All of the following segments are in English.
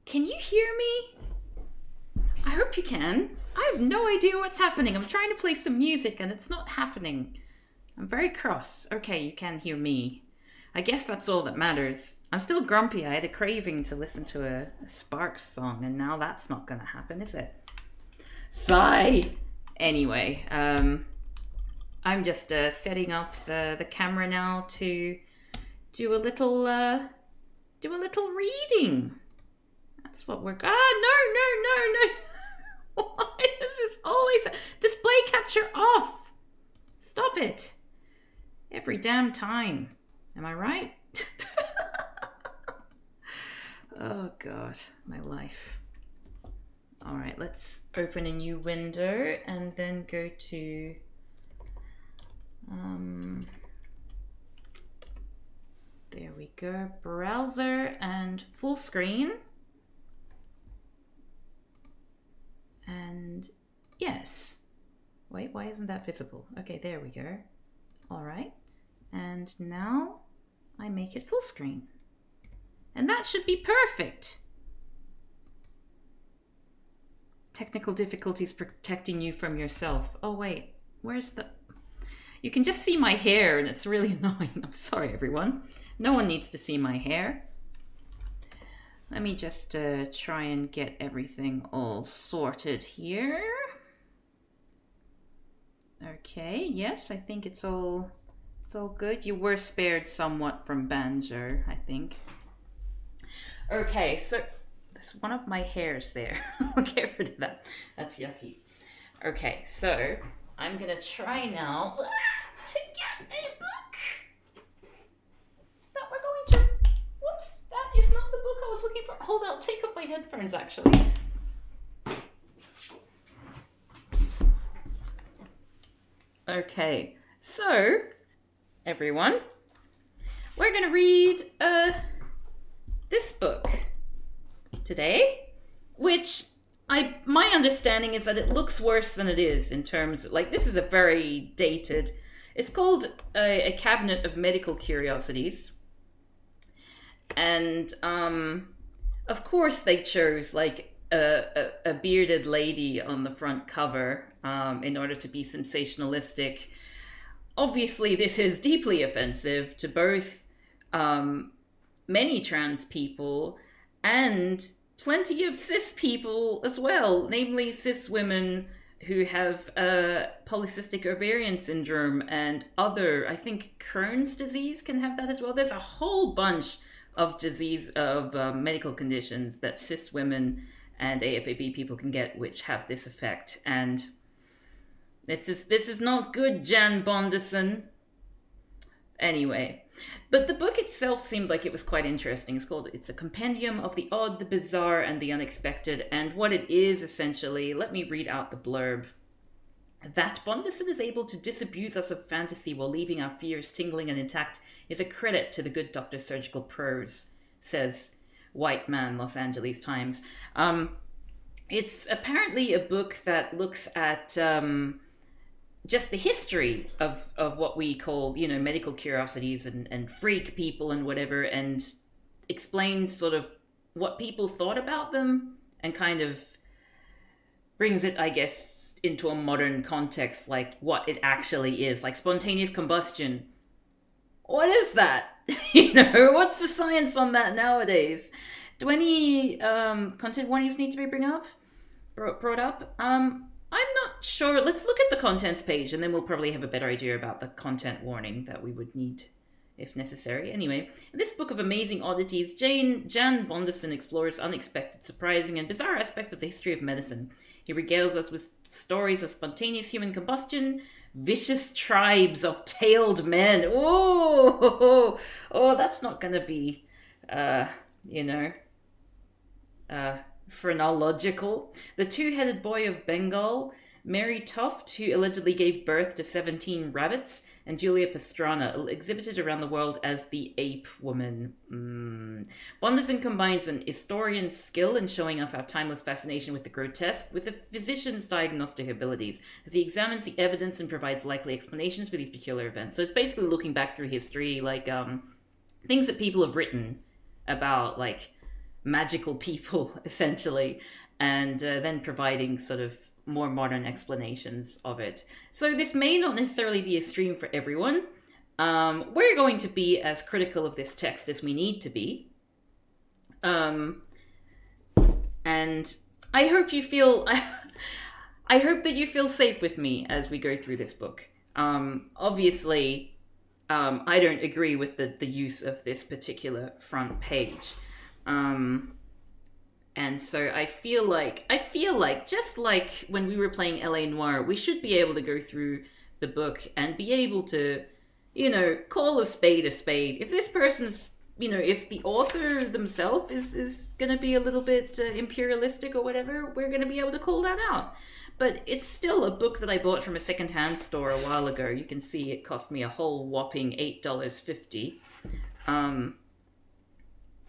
Can you hear me? I hope you can. I have no idea what's happening. I'm trying to play some music and it's not happening. I'm very cross. Okay, you can hear me. I guess that's all that matters. I'm still grumpy. I had a craving to listen to a Sparks song, and now that's not going to happen, is it? Sigh! Anyway, I'm just setting up the camera now to do a little reading. That's what we're. No! Why is this always display capture off? Stop it! Every damn time. Am I right? Oh god, my life. Alright, let's open a new window and then go to there we go, browser and full screen. And yes. Wait, why isn't that visible? Okay, there we go. Alright. And now I make it full screen. And that should be perfect. Technical difficulties protecting you from yourself. Oh wait, where's the... You can just see my hair and it's really annoying. I'm sorry everyone. No one needs to see my hair. Let me just try and get everything all sorted here. Okay, yes, I think it's all good. You were spared somewhat from Banjo, I think. Okay, so there's one of my hairs there. I'll get rid of that. That's yucky. Okay, so I'm gonna try now to get a book that we're going to... Whoops, that is not the book I was looking for. Hold on, I'll take off my headphones actually. Okay, so everyone, we're gonna read this book today, which my understanding is that it looks worse than it is in terms of, like, this is a very dated, it's called a Cabinet of Medical Curiosities, and of course they chose like a bearded lady on the front cover in order to be sensationalistic. Obviously, this is deeply offensive to both many trans people and plenty of cis people as well, namely cis women who have polycystic ovarian syndrome and other, I think Crohn's disease can have that as well. There's a whole bunch of medical conditions that cis women and AFAB people can get which have this effect, and this is not good, Jan Bondison. Anyway, but the book itself seemed like it was quite interesting. It's a compendium of the odd, the bizarre, and the unexpected. And what it is, essentially, let me read out the blurb. That Bondison is able to disabuse us of fantasy while leaving our fears tingling and intact is a credit to the good doctor's surgical prose, says White Man, Los Angeles Times. It's apparently a book that looks at... just the history of what we call, medical curiosities and freak people and whatever, and explains sort of what people thought about them and kind of brings it, I guess, into a modern context, like what it actually is, like spontaneous combustion. What is that? What's the science on that nowadays? Do any content warnings need to be brought up? I'm not sure. Let's look at the contents page and then we'll probably have a better idea about the content warning that we would need if necessary. Anyway, in this book of amazing oddities, Jan Bondison explores unexpected, surprising, and bizarre aspects of the history of medicine. He regales us with stories of spontaneous human combustion, vicious tribes of tailed men. Oh, that's not going to be, phrenological. The two-headed boy of Bengal, Mary Tuft, who allegedly gave birth to 17 rabbits, and Julia Pastrana, exhibited around the world as the Ape Woman. Bondison combines an historian's skill in showing us our timeless fascination with the grotesque with a physician's diagnostic abilities as he examines the evidence and provides likely explanations for these peculiar events. So it's basically looking back through history, like things that people have written about, like magical people, essentially, and then providing sort of more modern explanations of it. So this may not necessarily be a stream for everyone. We're going to be as critical of this text as we need to be. And I hope you feel... I hope that you feel safe with me as we go through this book. Obviously, I don't agree with the use of this particular front page. And so I feel like just like when we were playing LA Noire, we should be able to go through the book and be able to, call a spade a spade. If this person's, if the author themselves is going to be a little bit imperialistic or whatever, we're going to be able to call that out. But it's still a book that I bought from a secondhand store a while ago. You can see it cost me a whole whopping $8.50.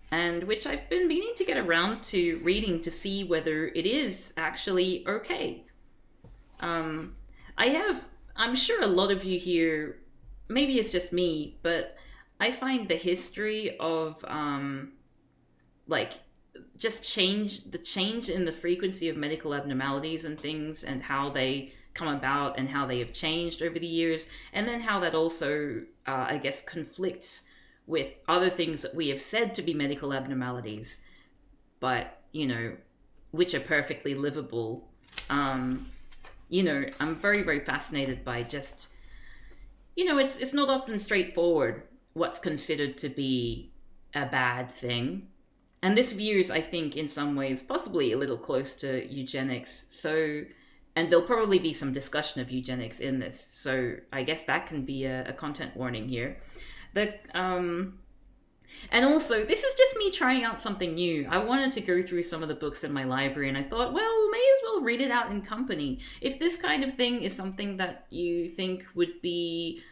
And which I've been meaning to get around to reading to see whether it is actually okay. I'm sure a lot of you here, maybe it's just me, but I find the history of, just the change in the frequency of medical abnormalities and things and how they come about and how they have changed over the years, and then how that also, I guess, conflicts with other things that we have said to be medical abnormalities, but, which are perfectly livable. I'm very, very fascinated by just, it's not often straightforward what's considered to be a bad thing. And this veers, I think, in some ways, possibly a little close to eugenics. So, and there'll probably be some discussion of eugenics in this. So I guess that can be a content warning here. And also, this is just me trying out something new. I wanted to go through some of the books in my library, and I thought, well, may as well read it out in company. If this kind of thing is something that you think would be,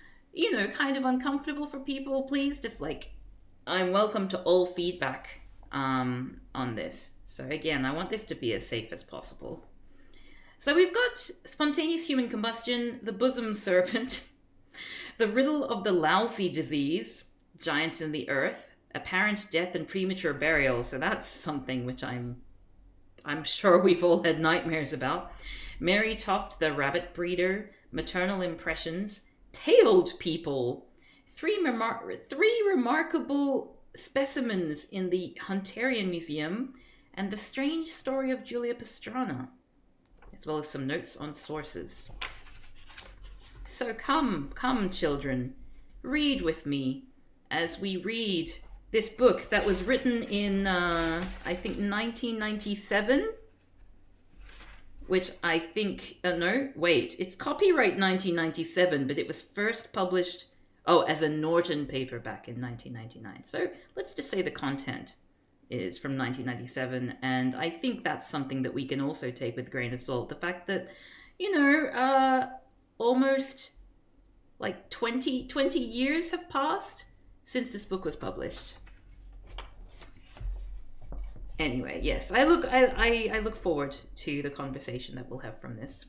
kind of uncomfortable for people, please just I'm welcome to all feedback on this. So again, I want this to be as safe as possible. So we've got spontaneous human combustion, the bosom serpent, the riddle of the lousy disease, giants in the earth, apparent death and premature burial. So that's something which I'm sure we've all had nightmares about. Mary Toft, the rabbit breeder, maternal impressions, tailed people, three remarkable specimens in the Hunterian Museum, and the strange story of Julia Pastrana, as well as some notes on sources. So come, children, read with me as we read this book that was written in, I think, 1997, which I think, it's copyright 1997, but it was first published, as a Norton paperback in 1999. So let's just say the content is from 1997, and I think that's something that we can also take with a grain of salt. The fact that, almost 20 years have passed since this book was published. Anyway, yes, I look forward to the conversation that we'll have from this,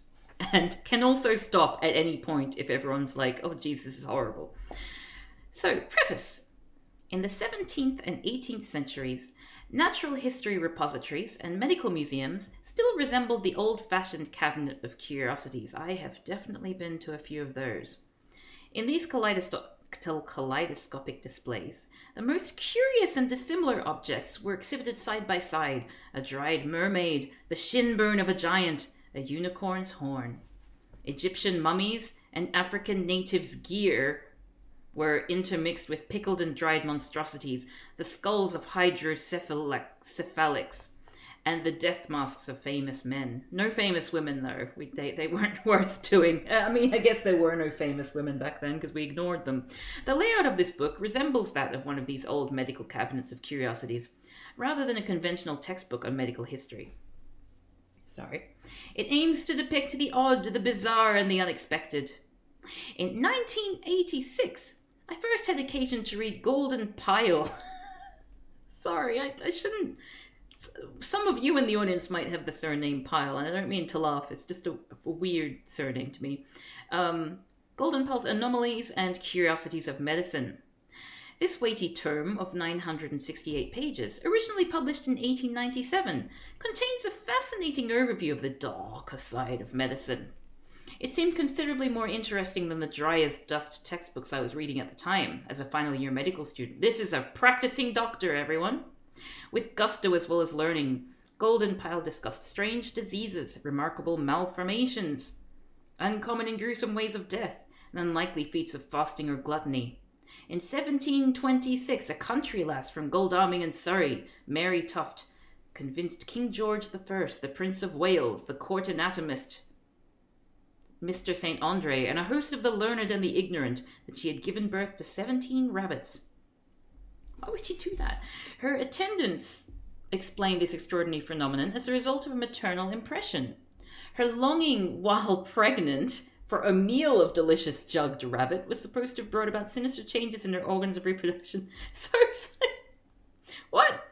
and can also stop at any point if everyone's like, oh geez, this is horrible. So, preface. In the 17th and 18th centuries, natural history repositories and medical museums still resembled the old-fashioned cabinet of curiosities. I have definitely been to a few of those. In these kaleidoscopic displays, the most curious and dissimilar objects were exhibited side by side: a dried mermaid, the shin bone of a giant, a unicorn's horn. Egyptian mummies and African natives' gear were intermixed with pickled and dried monstrosities, the skulls of hydrocephalics, and the death masks of famous men. No famous women, though. They weren't worth doing. I guess there were no famous women back then because we ignored them. The layout of this book resembles that of one of these old medical cabinets of curiosities, rather than a conventional textbook on medical history. It aims to depict the odd, the bizarre, and the unexpected. In 1986, I first had occasion to read Golden Pile. Sorry, I shouldn't. Some of you in the audience might have the surname Pile, and I don't mean to laugh. It's just a weird surname to me. Golden Pile's Anomalies and Curiosities of Medicine. This weighty tome of 968 pages, originally published in 1897, contains a fascinating overview of the darker side of medicine. It seemed considerably more interesting than the dry as dust textbooks I was reading at the time, as a final year medical student. This is a practicing doctor, everyone! With gusto as well as learning, Golden Pile discussed strange diseases, remarkable malformations, uncommon and gruesome ways of death, and unlikely feats of fasting or gluttony. In 1726, a country lass from Godalming in Surrey, Mary Tuft, convinced King George I, the Prince of Wales, the court anatomist, Mr. St. Andre, and a host of the learned and the ignorant, that she had given birth to 17 rabbits. Why would she do that? Her attendants explained this extraordinary phenomenon as a result of a maternal impression. Her longing while pregnant for a meal of delicious jugged rabbit was supposed to have brought about sinister changes in her organs of reproduction. Seriously? What?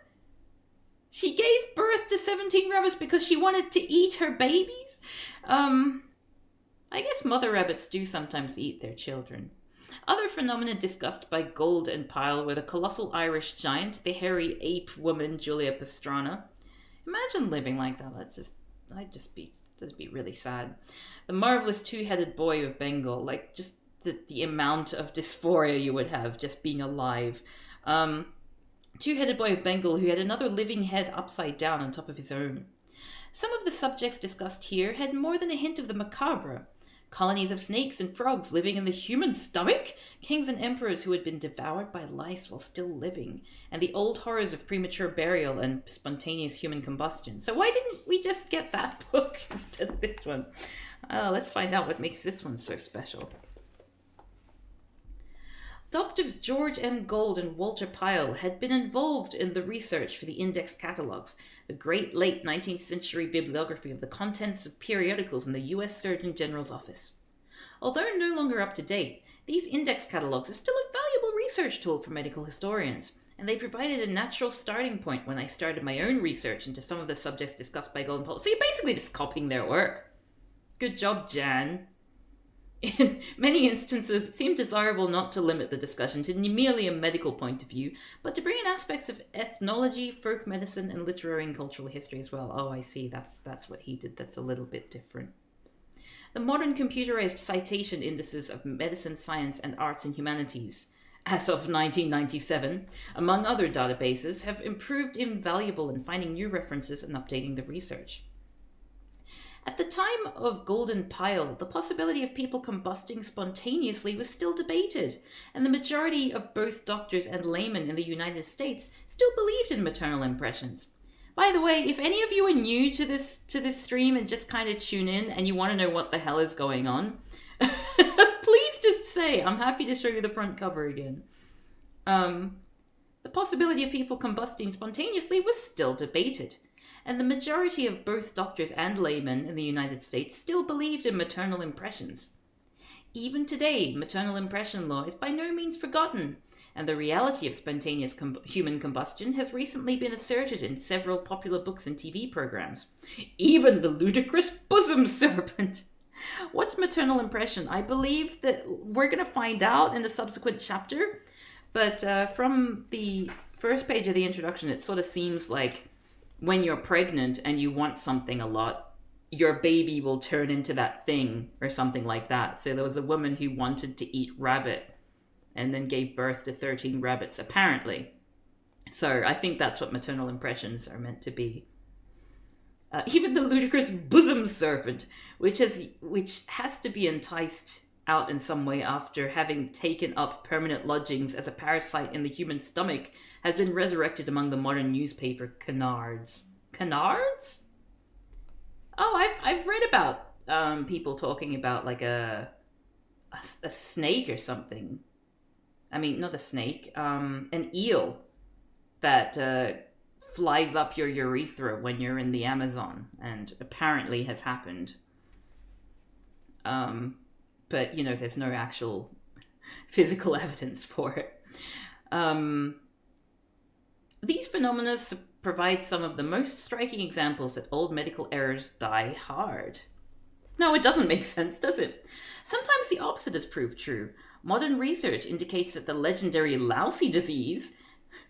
She gave birth to 17 rabbits because she wanted to eat her babies? I guess mother rabbits do sometimes eat their children. Other phenomena discussed by Gold and Pyle were the colossal Irish giant, the hairy ape woman Julia Pastrana. Imagine living like that. That'd be really sad. The marvelous two-headed boy of Bengal, like just the amount of dysphoria you would have just being alive. Two-headed boy of Bengal who had another living head upside down on top of his own. Some of the subjects discussed here had more than a hint of the macabre. Colonies of snakes and frogs living in the human stomach, kings and emperors who had been devoured by lice while still living, and the old horrors of premature burial and spontaneous human combustion. So why didn't we just get that book instead of this one? Let's find out what makes this one so special. Doctors George M. Gold and Walter Pyle had been involved in the research for the index catalogues, the great late 19th century bibliography of the contents of periodicals in the U.S. Surgeon General's office. Although no longer up to date, these index catalogues are still a valuable research tool for medical historians, and they provided a natural starting point when I started my own research into some of the subjects discussed by Gold and Pyle. So you're basically just copying their work. Good job, Jan. In many instances, it seemed desirable not to limit the discussion to merely a medical point of view, but to bring in aspects of ethnology, folk medicine, and literary and cultural history as well. Oh, I see. That's what he did. That's a little bit different. The modern computerized citation indices of medicine, science, and arts and humanities, as of 1997, among other databases, have proved invaluable in finding new references and updating the research. At the time of Golden Pyle, the possibility of people combusting spontaneously was still debated, and the majority of both doctors and laymen in the United States still believed in maternal impressions. By the way, if any of you are new to this stream and just kind of tune in and you want to know what the hell is going on, please just say. I'm happy to show you the front cover again. The possibility of people combusting spontaneously was still debated, and the majority of both doctors and laymen in the United States still believed in maternal impressions. Even today, maternal impression law is by no means forgotten, and the reality of spontaneous human combustion has recently been asserted in several popular books and TV programs. Even the ludicrous bosom serpent! What's maternal impression? I believe that we're going to find out in the subsequent chapter, but from the first page of the introduction, it sort of seems like when you're pregnant and you want something a lot, your baby will turn into that thing or something like that. So there was a woman who wanted to eat rabbit and then gave birth to 13 rabbits, apparently. So I think that's what maternal impressions are meant to be. Even the ludicrous bosom serpent, which has to be enticed out in some way after having taken up permanent lodgings as a parasite in the human stomach, has been resurrected among the modern newspaper canards. Canards? Oh, I've read about people talking about like a snake or something. I mean, not a snake, an eel that flies up your urethra when you're in the Amazon, and apparently has happened. But, there's no actual physical evidence for it. These phenomena provide some of the most striking examples that old medical errors die hard. No, it doesn't make sense, does it? Sometimes the opposite is proved true. Modern research indicates that the legendary lousy disease,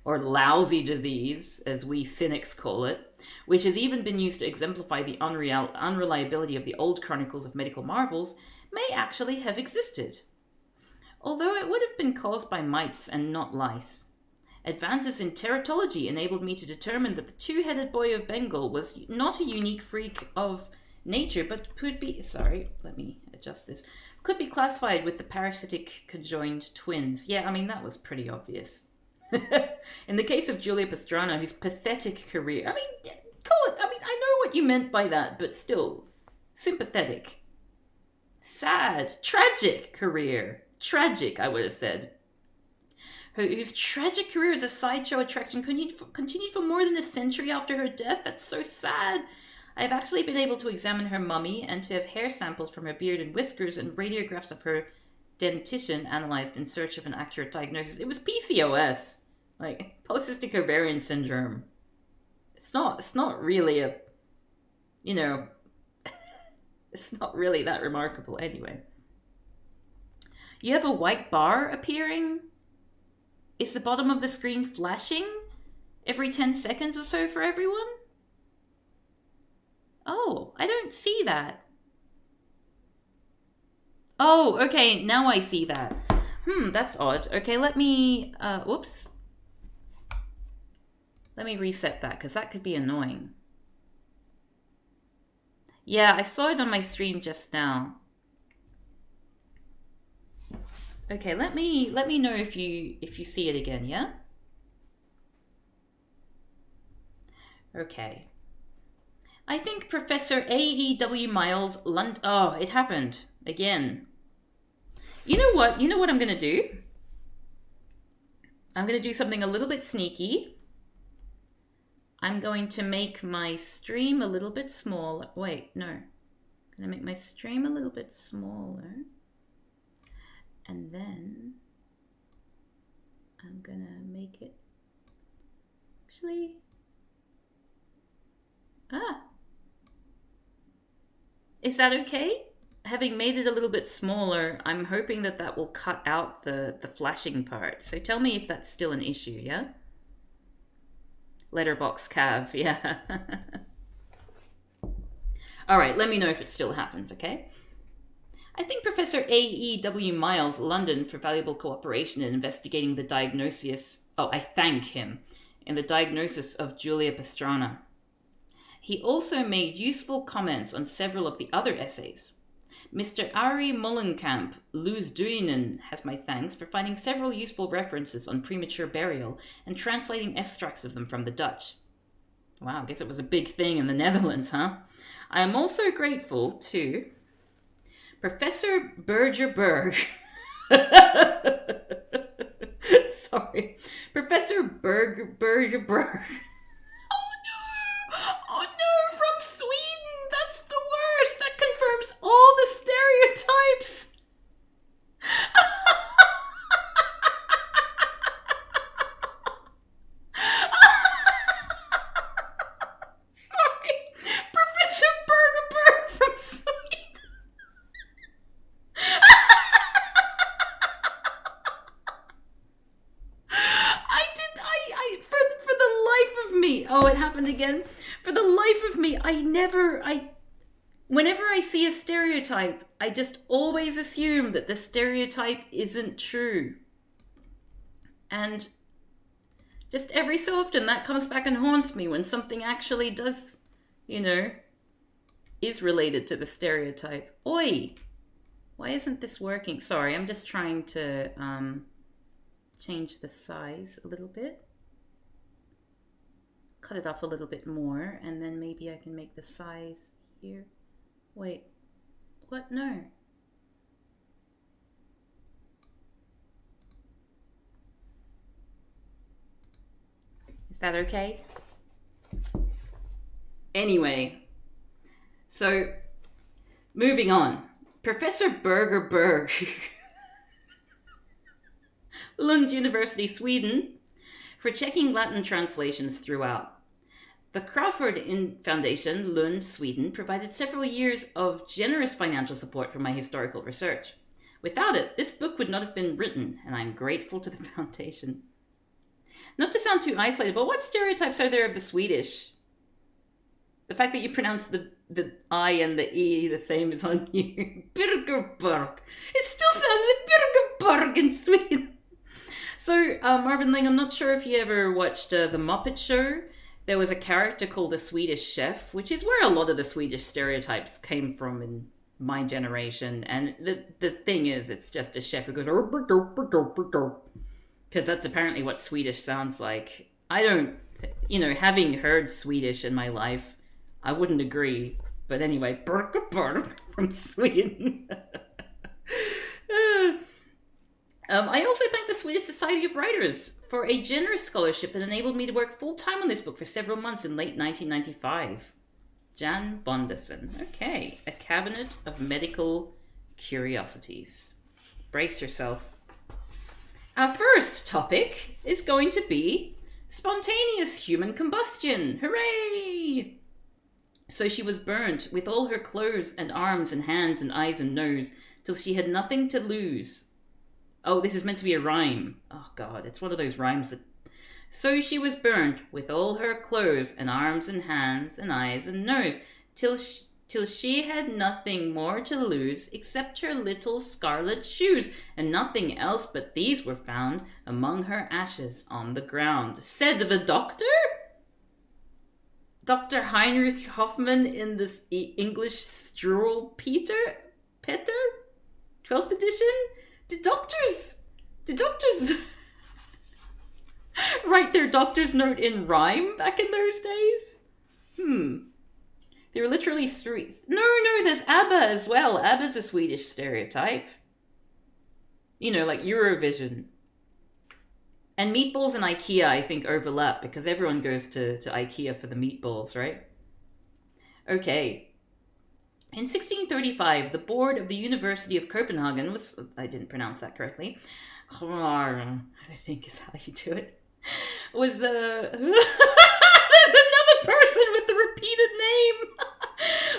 or lousy disease, as we cynics call it, which has even been used to exemplify the unreliability of the old chronicles of medical marvels, may actually have existed. Although it would have been caused by mites and not lice. Advances in teratology enabled me to determine that the two-headed boy of Bengal was not a unique freak of nature, but could be, let me adjust this, could be classified with the parasitic conjoined twins. Yeah, I mean, that was pretty obvious. In the case of Julia Pastrana, whose pathetic career, I mean, I know what you meant by that, but still, sympathetic. Sad, tragic career. Tragic, I would have said. Whose tragic career as a sideshow attraction continued for more than a century after her death. That's so sad. I have actually been able to examine her mummy and to have hair samples from her beard and whiskers and radiographs of her dentition analyzed in search of an accurate diagnosis. It was PCOS, like polycystic ovarian syndrome. It's not really a, it's not really that remarkable anyway. You have a white bar appearing? Is the bottom of the screen flashing every 10 seconds or so for everyone? Oh, I don't see that. Oh, okay, now I see that. That's odd. Okay, let me, whoops. Let me reset that, because that could be annoying. Yeah, I saw it on my stream just now. Okay, let me know if you see it again, yeah? Okay. I think Professor A.E.W. Miles oh, it happened again. You know what? You know what I'm going to do? I'm going to do something a little bit sneaky. I'm going to make my stream a little bit smaller. Wait, no. I'm going to make my stream a little bit smaller. And then I'm going to make it actually... Is that okay? Having made it a little bit smaller, I'm hoping that that will cut out the flashing part. So tell me if that's still an issue, yeah? Letterbox Cav, yeah. All right, let me know if it still happens, okay? I thank Professor A.E.W. Miles, London, for valuable cooperation in investigating the diagnosis... Oh, I thank him in the diagnosis of Julia Pastrana. He also made useful comments on several of the other essays. Mr. Ari Mullenkamp, Loosduinen, has my thanks for finding several useful references on premature burial and translating extracts of them from the Dutch. Wow, I guess it was a big thing in the Netherlands, huh? I am also grateful to Professor Bergerberg. Sorry. Professor Bergerberg. Oh no, from Sweden! That's the worst! That confirms all the stereotypes! Sorry, Professor Bergerberg from Sweden! For the life of me, oh, it happened again. For the life of me, whenever I see a stereotype, I just always assume that the stereotype isn't true. And just every so often that comes back and haunts me when something actually does, is related to the stereotype. Oi! Why isn't this working? Sorry, I'm just trying to change the size a little bit. Cut it off a little bit more, and then maybe I can make the size here. Wait, what? No. Is that okay? Anyway, so moving on. Professor Bergerberg, Lund University, Sweden, for checking Latin translations throughout. The Crawford Foundation, Lund, Sweden, provided several years of generous financial support for my historical research. Without it, this book would not have been written, and I'm grateful to the Foundation. Not to sound too isolated, but what stereotypes are there of the Swedish? The fact that you pronounce the I and the E the same as on you. Birgerberg. It still sounds like Birgerberg in Sweden. So, Marvin Ling, I'm not sure if you ever watched The Muppet Show. There was a character called the Swedish Chef, which is where a lot of the Swedish stereotypes came from in my generation. And the thing is, it's just a chef who goes, because that's apparently what Swedish sounds like. I don't, having heard Swedish in my life, I wouldn't agree. But anyway, from Sweden. I also thank the Swedish Society of Writers for a generous scholarship that enabled me to work full-time on this book for several months in late 1995. Jan Bondesen. Okay, A Cabinet of Medical Curiosities. Brace yourself. Our first topic is going to be spontaneous human combustion. Hooray! So she was burnt with all her clothes and arms and hands and eyes and nose till she had nothing to lose. Oh, this is meant to be a rhyme. Oh, God, it's one of those rhymes that... So she was burnt with all her clothes and arms and hands and eyes and nose till she had nothing more to lose except her little scarlet shoes, and nothing else but these were found among her ashes on the ground. Said the doctor? Dr. Heinrich Hoffmann in this English Struwel Peter? 12th edition? Did doctors write their doctor's note in rhyme back in those days? They were literally streets. No, there's ABBA as well. ABBA's a Swedish stereotype. Like Eurovision. And meatballs and IKEA, I think, overlap because everyone goes to IKEA for the meatballs, right? Okay. In 1635, the board of the University of Copenhagen was... I didn't pronounce that correctly. I think is how you do it. Was... There's another person with the repeated name!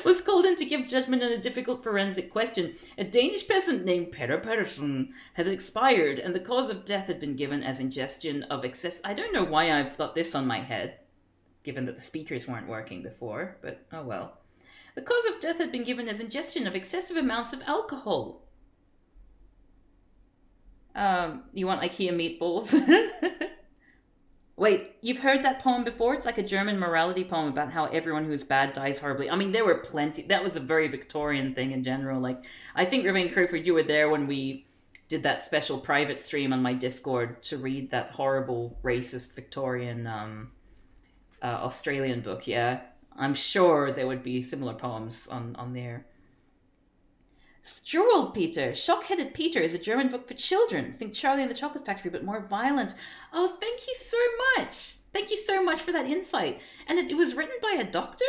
Was called in to give judgment on a difficult forensic question. A Danish peasant named Peter Pedersen had expired, and the cause of death had been given as ingestion of excess... I don't know why I've got this on my head, given that the speakers weren't working before, but oh well. The cause of death had been given as ingestion of excessive amounts of alcohol. You want IKEA meatballs? Wait, you've heard that poem before? It's like a German morality poem about how everyone who's bad dies horribly. I mean, there were plenty. That was a very Victorian thing in general. Like, I think, Remain Crowford, you were there when we did that special private stream on my Discord to read that horrible, racist Victorian Australian book, yeah. I'm sure there would be similar poems on there. Struwel Peter, Shock-Headed Peter is a German book for children. Think Charlie and the Chocolate Factory, but more violent. Oh, thank you so much. Thank you so much for that insight. And it was written by a doctor?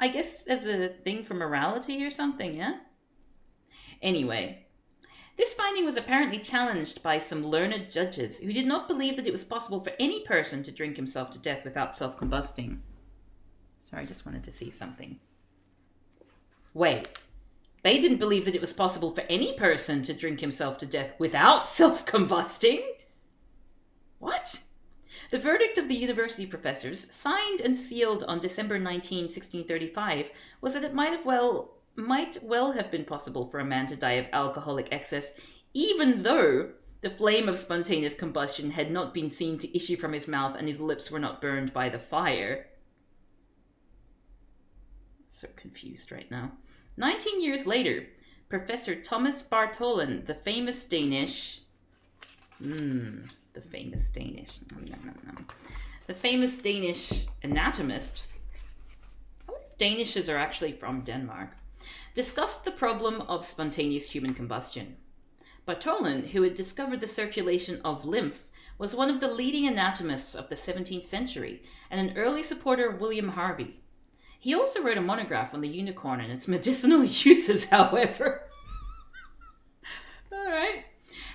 I guess as a thing for morality or something, yeah? Anyway, this finding was apparently challenged by some learned judges who did not believe that it was possible for any person to drink himself to death without self-combusting. Sorry, I just wanted to see something. Wait. They didn't believe that it was possible for any person to drink himself to death without self-combusting? What? The verdict of the university professors, signed and sealed on December 19, 1635, was that it might well have been possible for a man to die of alcoholic excess, even though the flame of spontaneous combustion had not been seen to issue from his mouth and his lips were not burned by the fire. So confused right now. 19 years later, Professor Thomas Bartholin, the famous Danish anatomist, I wonder if Danishes are actually from Denmark, discussed the problem of spontaneous human combustion. Bartholin, who had discovered the circulation of lymph, was one of the leading anatomists of the 17th century and an early supporter of William Harvey. He also wrote a monograph on the unicorn and its medicinal uses, however. All right.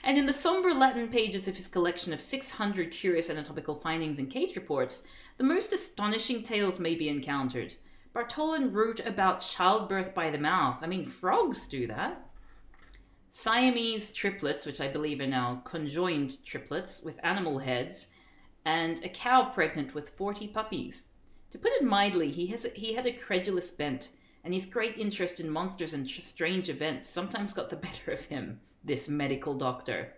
And in the somber Latin pages of his collection of 600 curious anatomical findings and case reports, the most astonishing tales may be encountered. Bartholin wrote about childbirth by the mouth. I mean, frogs do that. Siamese triplets, which I believe are now conjoined triplets with animal heads, and a cow pregnant with 40 puppies. To put it mildly, he had a credulous bent, and his great interest in monsters and strange events sometimes got the better of him, this medical doctor.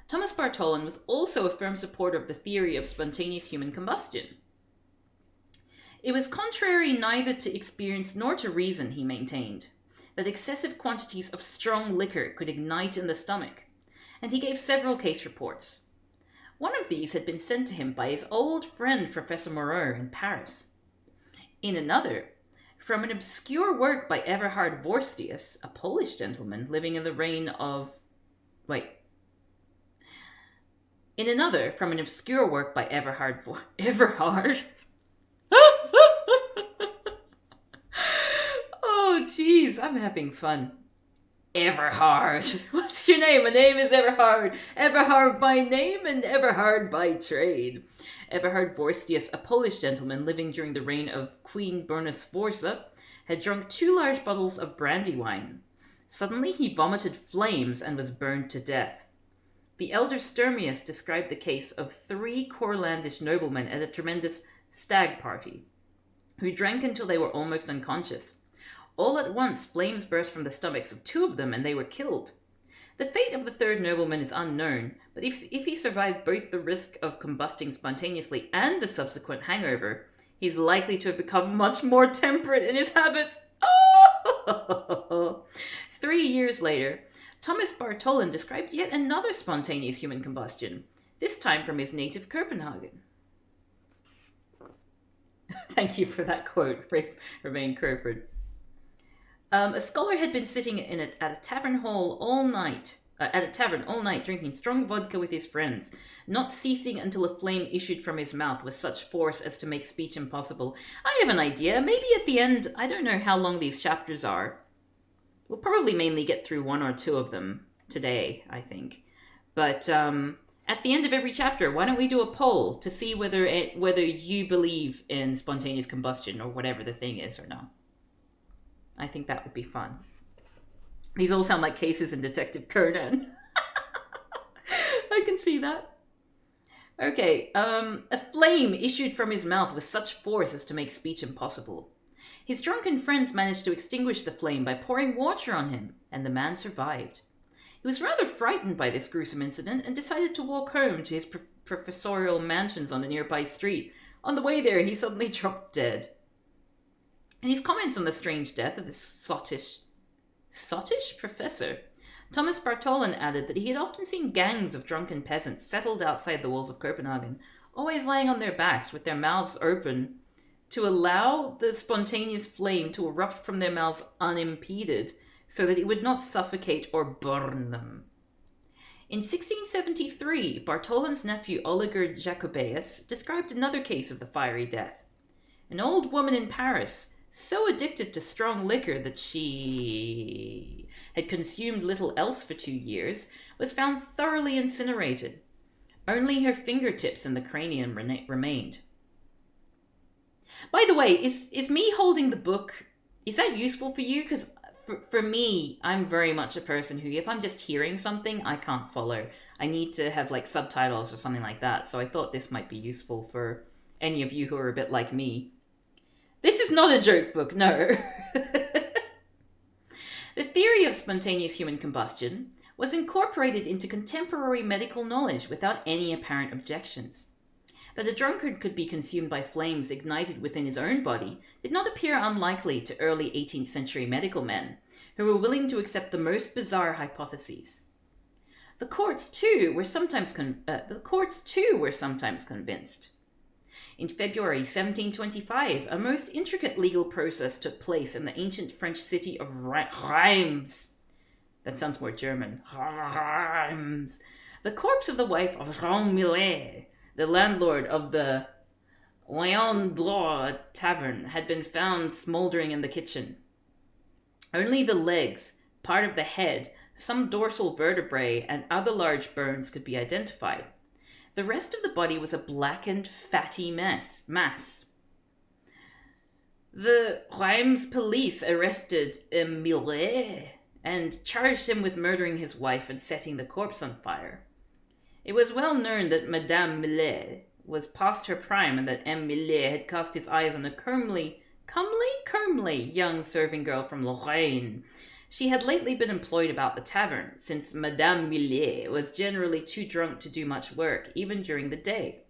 Thomas Bartholin was also a firm supporter of the theory of spontaneous human combustion. It was contrary neither to experience nor to reason, he maintained, that excessive quantities of strong liquor could ignite in the stomach, and he gave several case reports. One of these had been sent to him by his old friend Professor Moreau in Paris. In another, from an obscure work by Everhard Vorstius, a Polish gentleman living in the reign of... In another, from an obscure work by Everhard... Oh, jeez, I'm having fun. Everhard. What's your name? My name is Everhard. Everhard by name and Everhard by trade. Everhard Vorstius, a Polish gentleman living during the reign of Queen Berna Sforza, had drunk 2 large bottles of brandy wine. Suddenly he vomited flames and was burned to death. The elder Sturmius described the case of 3 Courlandish noblemen at a tremendous stag party, who drank until they were almost unconscious. All at once, flames burst from the stomachs of 2 of them, and they were killed. The fate of the 3rd nobleman is unknown, but if he survived both the risk of combusting spontaneously and the subsequent hangover, he's likely to have become much more temperate in his habits. Oh! 3 years later, Thomas Bartholin described yet another spontaneous human combustion, this time from his native Copenhagen. Thank you for that quote, Romain Crawford. A scholar had been sitting at a tavern all night, drinking strong vodka with his friends, not ceasing until a flame issued from his mouth with such force as to make speech impossible. I have an idea. Maybe at the end, I don't know how long these chapters are. We'll probably mainly get through 1 or 2 of them today, I think. But at the end of every chapter, why don't we do a poll to see whether you believe in spontaneous combustion or whatever the thing is or not. I think that would be fun. These all sound like cases in Detective Conan. I can see that. Okay, a flame issued from his mouth with such force as to make speech impossible. His drunken friends managed to extinguish the flame by pouring water on him, and the man survived. He was rather frightened by this gruesome incident and decided to walk home to his professorial mansions on a nearby street. On the way there, he suddenly dropped dead. In his comments on the strange death of this sottish professor, Thomas Bartholin added that he had often seen gangs of drunken peasants settled outside the walls of Copenhagen, always lying on their backs with their mouths open to allow the spontaneous flame to erupt from their mouths unimpeded so that it would not suffocate or burn them. In 1673, Bartholin's nephew Oliger Jacobaeus described another case of the fiery death. An old woman in Paris, so addicted to strong liquor that she had consumed little else for 2 years, was found thoroughly incinerated. Only her fingertips and the cranium remained. By the way, is me holding the book, is that useful for you? Because for me, I'm very much a person who, if I'm just hearing something, I can't follow. I need to have like subtitles or something like that. So I thought this might be useful for any of you who are a bit like me. This is not a joke book, no. The theory of spontaneous human combustion was incorporated into contemporary medical knowledge without any apparent objections. That a drunkard could be consumed by flames ignited within his own body did not appear unlikely to early 18th century medical men, who were willing to accept the most bizarre hypotheses. The courts too were sometimes convinced. In February 1725, a most intricate legal process took place in the ancient French city of Reims. That sounds more German. Reims. The corpse of the wife of Jean Millet, the landlord of the Lion d'Or tavern, had been found smouldering in the kitchen. Only the legs, part of the head, some dorsal vertebrae, and other large bones could be identified. The rest of the body was a blackened, fatty mass. The Reims police arrested Millet and charged him with murdering his wife and setting the corpse on fire. It was well known that Madame Millet was past her prime and that M. Millet had cast his eyes on a comely young serving girl from Lorraine. She had lately been employed about the tavern, since Madame Millet was generally too drunk to do much work, even during the day.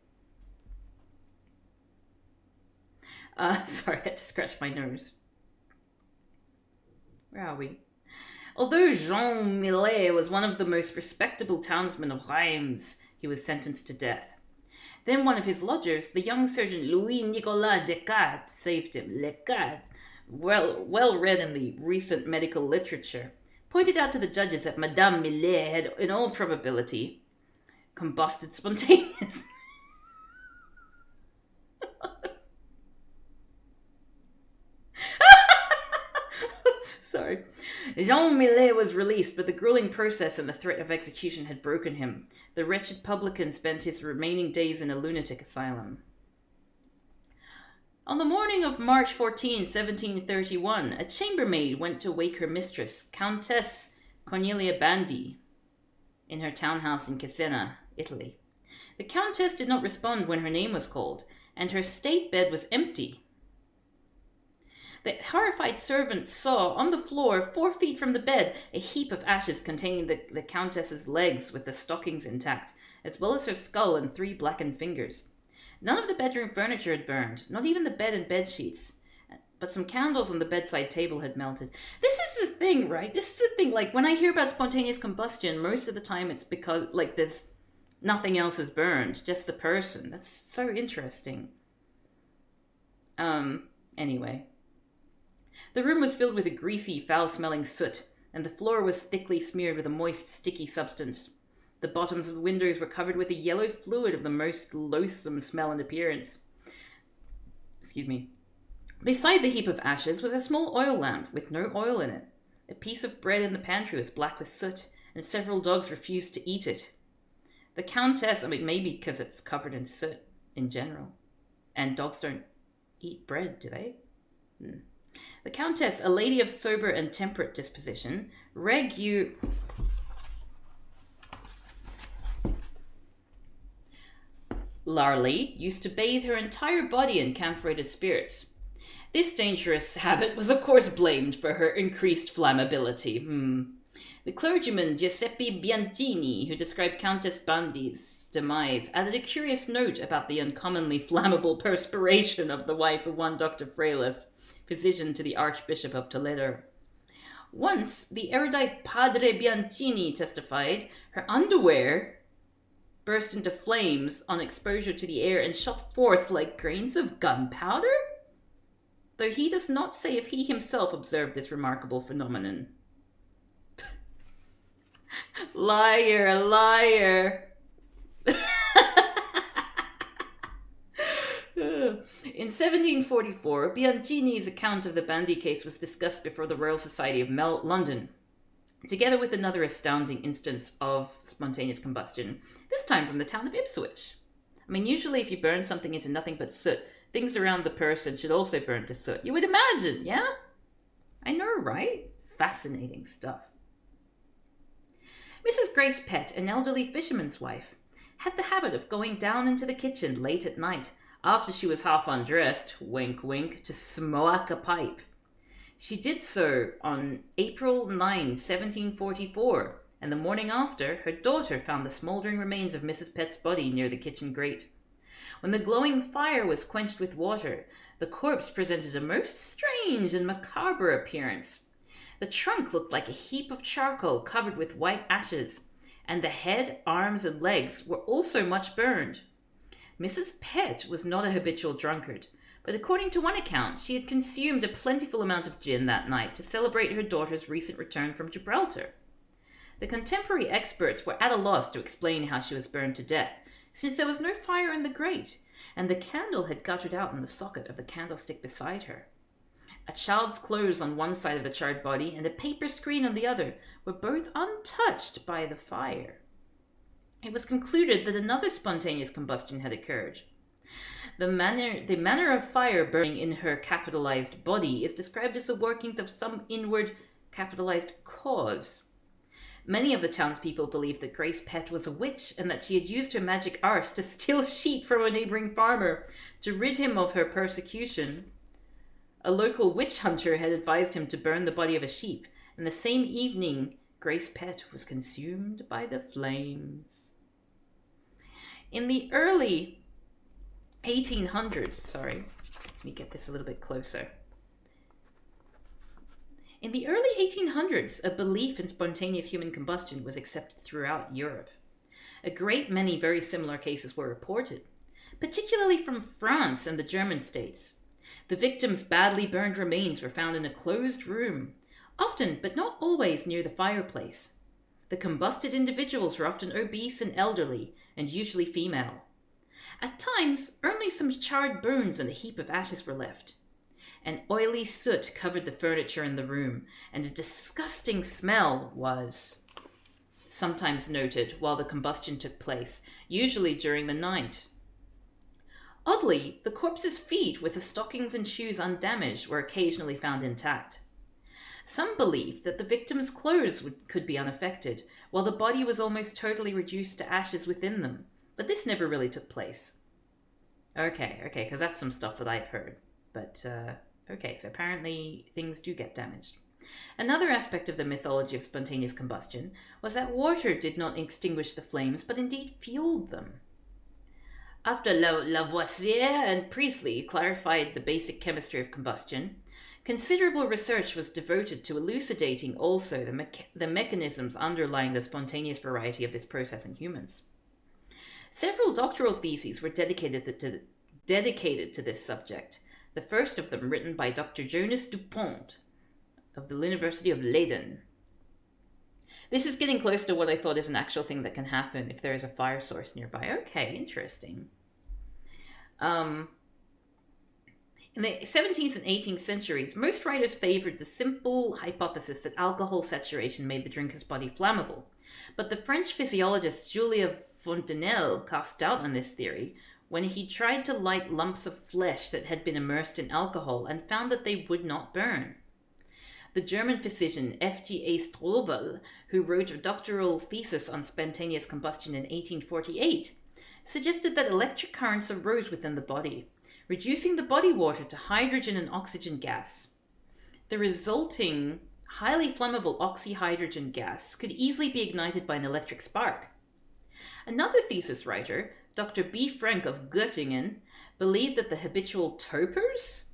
Sorry, I had to scratch my nose. Where are we? Although Jean Millet was one of the most respectable townsmen of Reims, he was sentenced to death. Then one of his lodgers, the young surgeon Louis-Nicolas Descartes, saved him. Descartes, well read in the recent medical literature, pointed out to the judges that Madame Millet had, in all probability, combusted spontaneously. Sorry. Jean Millet was released, but the grueling process and the threat of execution had broken him. The wretched publican spent his remaining days in a lunatic asylum. On the morning of March 14, 1731, a chambermaid went to wake her mistress, Countess Cornelia Bandi, in her townhouse in Cesena, Italy. The countess did not respond when her name was called, and her state bed was empty. The horrified servant saw, on the floor, 4 feet from the bed, a heap of ashes containing the countess's legs with the stockings intact, as well as her skull and 3 blackened fingers. None of the bedroom furniture had burned, not even the bed and bed sheets, but some candles on the bedside table had melted. This is the thing, right? This is the thing, like, when I hear about spontaneous combustion, most of the time it's because, like, there's nothing else is burned, just the person. That's so interesting. Anyway. The room was filled with a greasy, foul-smelling soot, and the floor was thickly smeared with a moist, sticky substance. The bottoms of the windows were covered with a yellow fluid of the most loathsome smell and appearance. Excuse me. Beside the heap of ashes was a small oil lamp with no oil in it. A piece of bread in the pantry was black with soot, and several dogs refused to eat it. The countess, maybe because it's covered in soot in general. And dogs don't eat bread, do they? The countess, a lady of sober and temperate disposition, regularly used to bathe her entire body in camphorated spirits. This dangerous habit was of course blamed for her increased flammability. The clergyman Giuseppe Biantini, who described Countess Bandi's demise, added a curious note about the uncommonly flammable perspiration of the wife of one Dr. Freilas, physician to the Archbishop of Toledo. Once, the erudite Padre Biantini testified, her underwear burst into flames on exposure to the air and shot forth like grains of gunpowder? Though he does not say if he himself observed this remarkable phenomenon. Liar, liar. In 1744, Bianchini's account of the Bandy case was discussed before the Royal Society of London, together with another astounding instance of spontaneous combustion, this time from the town of Ipswich. Usually if you burn something into nothing but soot, things around the person should also burn to soot. You would imagine, yeah? I know, right? Fascinating stuff. Mrs. Grace Pett, an elderly fisherman's wife, had the habit of going down into the kitchen late at night, after she was half undressed, wink wink, to smoke a pipe. She did so on April 9, 1744, and the morning after, her daughter found the smouldering remains of Mrs. Pett's body near the kitchen grate. When the glowing fire was quenched with water, the corpse presented a most strange and macabre appearance. The trunk looked like a heap of charcoal covered with white ashes, and the head, arms, and legs were also much burned. Mrs. Pett was not a habitual drunkard, but according to one account, she had consumed a plentiful amount of gin that night to celebrate her daughter's recent return from Gibraltar. The contemporary experts were at a loss to explain how she was burned to death, since there was no fire in the grate, and the candle had guttered out in the socket of the candlestick beside her. A child's clothes on one side of the charred body and a paper screen on the other were both untouched by the fire. It was concluded that another spontaneous combustion had occurred. The manner of fire burning in her capitalized body is described as the workings of some inward capitalized cause. Many of the townspeople believed that Grace Pett was a witch and that she had used her magic art to steal sheep from a neighboring farmer to rid him of her persecution. A local witch hunter had advised him to burn the body of a sheep, and the same evening, Grace Pett was consumed by the flames. In the early 1800s, let me get this a little bit closer. In the early 1800s, a belief in spontaneous human combustion was accepted throughout Europe. A great many very similar cases were reported, particularly from France and the German states. The victims' badly burned remains were found in a closed room, often but not always near the fireplace. The combusted individuals were often obese and elderly, and usually female. At times, only some charred bones and a heap of ashes were left. An oily soot covered the furniture in the room, and a disgusting smell was sometimes noted while the combustion took place, usually during the night. Oddly, the corpse's feet, with the stockings and shoes undamaged, were occasionally found intact. Some believed that the victim's clothes could be unaffected, while the body was almost totally reduced to ashes within them, but this never really took place. Okay, because that's some stuff that I've heard. But, so apparently things do get damaged. Another aspect of the mythology of spontaneous combustion was that water did not extinguish the flames, but indeed fueled them. After Lavoisier and Priestley clarified the basic chemistry of combustion, considerable research was devoted to elucidating also the mechanisms underlying the spontaneous variety of this process in humans. Several doctoral theses were dedicated to this subject, the first of them written by Dr. Jonas Dupont of the University of Leiden. This is getting close to what I thought is an actual thing that can happen if there is a fire source nearby. Okay, interesting. In the 17th and 18th centuries, most writers favored the simple hypothesis that alcohol saturation made the drinker's body flammable. But the French physiologist Jules Fontenelle cast doubt on this theory when he tried to light lumps of flesh that had been immersed in alcohol and found that they would not burn. The German physician F.G.A. Strobel, who wrote a doctoral thesis on spontaneous combustion in 1848, suggested that electric currents arose within the body, reducing the body water to hydrogen and oxygen gas. The resulting highly flammable oxyhydrogen gas could easily be ignited by an electric spark. Another thesis writer, Dr. B. Frank of Göttingen, believed that the habitual topers,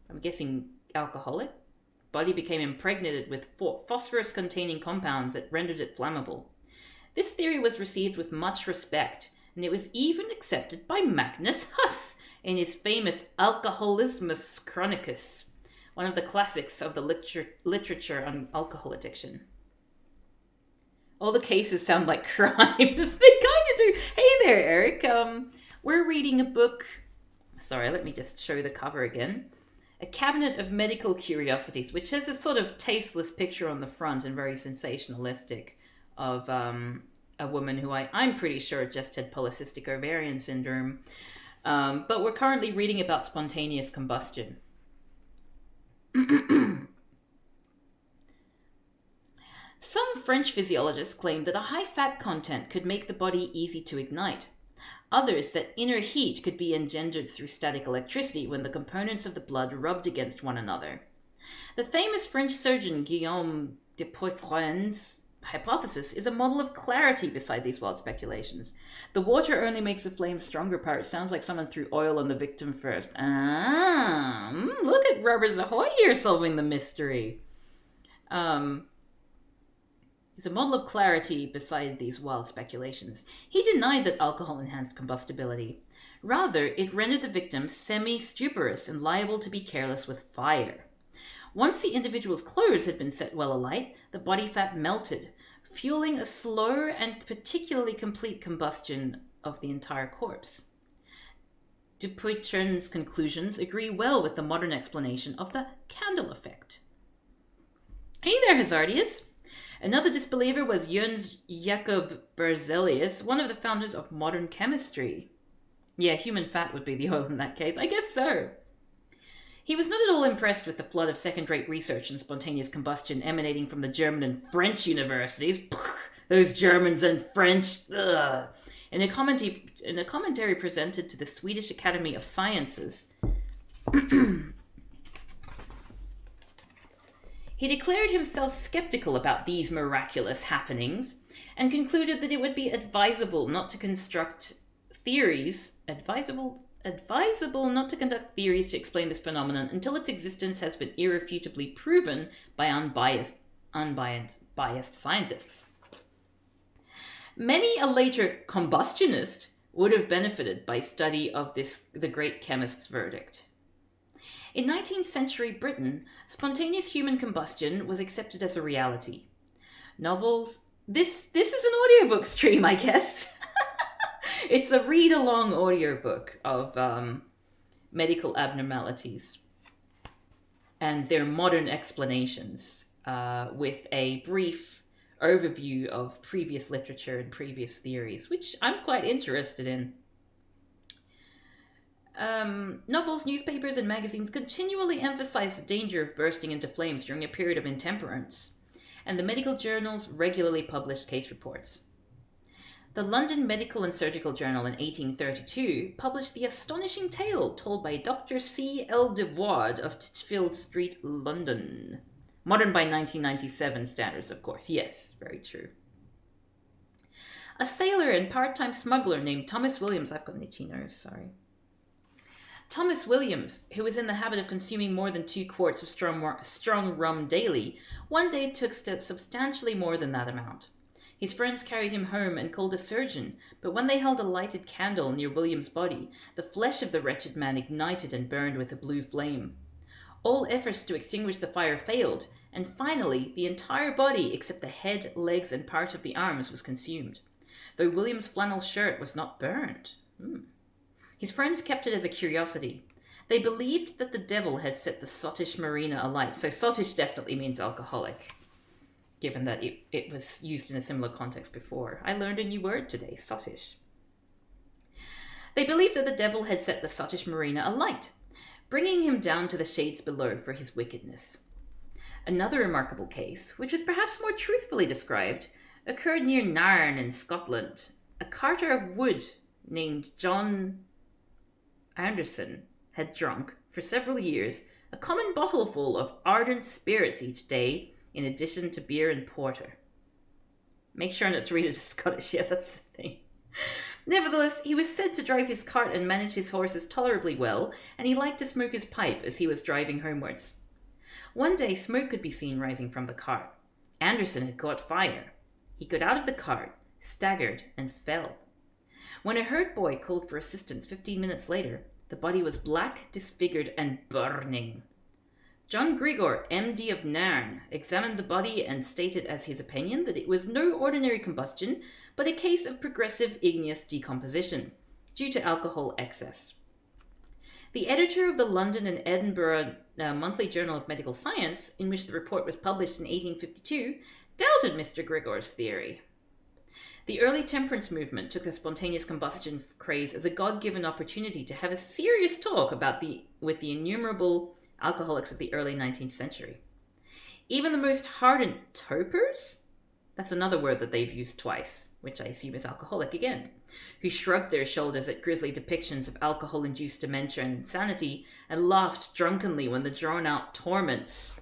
I'm guessing alcoholic, body became impregnated with phosphorus-containing compounds that rendered it flammable. This theory was received with much respect, and it was even accepted by Magnus Huss in his famous Alcoholismus Chronicus, one of the classics of the literature on alcohol addiction. All the cases sound like crimes. They kind of do. Hey there, Eric. We're reading a book. Sorry, let me just show the cover again. A Cabinet of Medical Curiosities, which has a sort of tasteless picture on the front and very sensationalistic of a woman who I'm pretty sure just had polycystic ovarian syndrome. But we're currently reading about spontaneous combustion. Some French physiologists claimed that a high fat content could make the body easy to ignite. Others that inner heat could be engendered through static electricity when the components of the blood rubbed against one another. The famous French surgeon Guillaume de Poitren's hypothesis is a model of clarity beside these wild speculations. The water only makes the flame stronger part. Sounds like someone threw oil on the victim first. Look at Rubbers Ahoy here solving the mystery. It's a model of clarity beside these wild speculations. He denied that alcohol enhanced combustibility. Rather, it rendered the victim semi-stuporous and liable to be careless with fire. Once the individual's clothes had been set well alight, the body fat melted, fueling a slow and particularly complete combustion of the entire corpse. Dupuytren's conclusions agree well with the modern explanation of the candle effect. Hey there, Hazardius! Another disbeliever was Jöns Jacob Berzelius, one of the founders of modern chemistry. Yeah, human fat would be the oil in that case. I guess so. He was not at all impressed with the flood of second-rate research in spontaneous combustion emanating from the German and French universities. Those Germans and French. Ugh. In a commentary presented to the Swedish Academy of Sciences, he declared himself skeptical about these miraculous happenings and concluded that it would be advisable not to conduct theories to explain this phenomenon until its existence has been irrefutably proven by unbiased scientists. Many a later combustionist would have benefited by study of the great chemist's verdict. In 19th century Britain, spontaneous human combustion was accepted as a reality. Novels. This is an audiobook stream, I guess. It's a read-along audiobook of medical abnormalities and their modern explanations, with a brief overview of previous literature and previous theories, which I'm quite interested in. Novels, newspapers, and magazines continually emphasize the danger of bursting into flames during a period of intemperance, and the medical journals regularly published case reports. The London Medical and Surgical Journal in 1832 published the astonishing tale told by Dr. C. L. Devoid of Titchfield Street, London. Modern by 1997 standards, of course. Yes, very true. A sailor and part-time smuggler named Thomas Williams, I've got an itchy nose, sorry. Thomas Williams, who was in the habit of consuming more than 2 quarts of strong rum daily, one day took substantially more than that amount. His friends carried him home and called a surgeon, but when they held a lighted candle near William's body, the flesh of the wretched man ignited and burned with a blue flame. All efforts to extinguish the fire failed, and finally the entire body, except the head, legs, and part of the arms, was consumed, though William's flannel shirt was not burned. His friends kept it as a curiosity. They believed that the devil had set the sottish marina alight. So sottish definitely means alcoholic, given that it was used in a similar context before. I learned a new word today, sottish. They believed that the devil had set the sottish marina alight, bringing him down to the shades below for his wickedness. Another remarkable case, which was perhaps more truthfully described, occurred near Nairn in Scotland. A carter of wood named John Anderson had drunk, for several years, a common bottleful of ardent spirits each day, in addition to beer and porter. Make sure not to read it as Scottish, yeah, that's the thing. Nevertheless, he was said to drive his cart and manage his horses tolerably well, and he liked to smoke his pipe as he was driving homewards. One day, smoke could be seen rising from the cart. Anderson had caught fire. He got out of the cart, staggered, and fell. When a herd boy called for assistance 15 minutes later, the body was black, disfigured, and burning. John Grigor, MD of Nairn, examined the body and stated as his opinion that it was no ordinary combustion, but a case of progressive igneous decomposition, due to alcohol excess. The editor of the London and Edinburgh Monthly Journal of Medical Science, in which the report was published in 1852, doubted Mr. Grigor's theory. The early temperance movement took the spontaneous combustion craze as a God-given opportunity to have a serious talk with the innumerable alcoholics of the early 19th century. Even the most hardened topers, that's another word that they've used twice, which I assume is alcoholic again, who shrugged their shoulders at grisly depictions of alcohol-induced dementia and insanity and laughed drunkenly when the drawn-out torments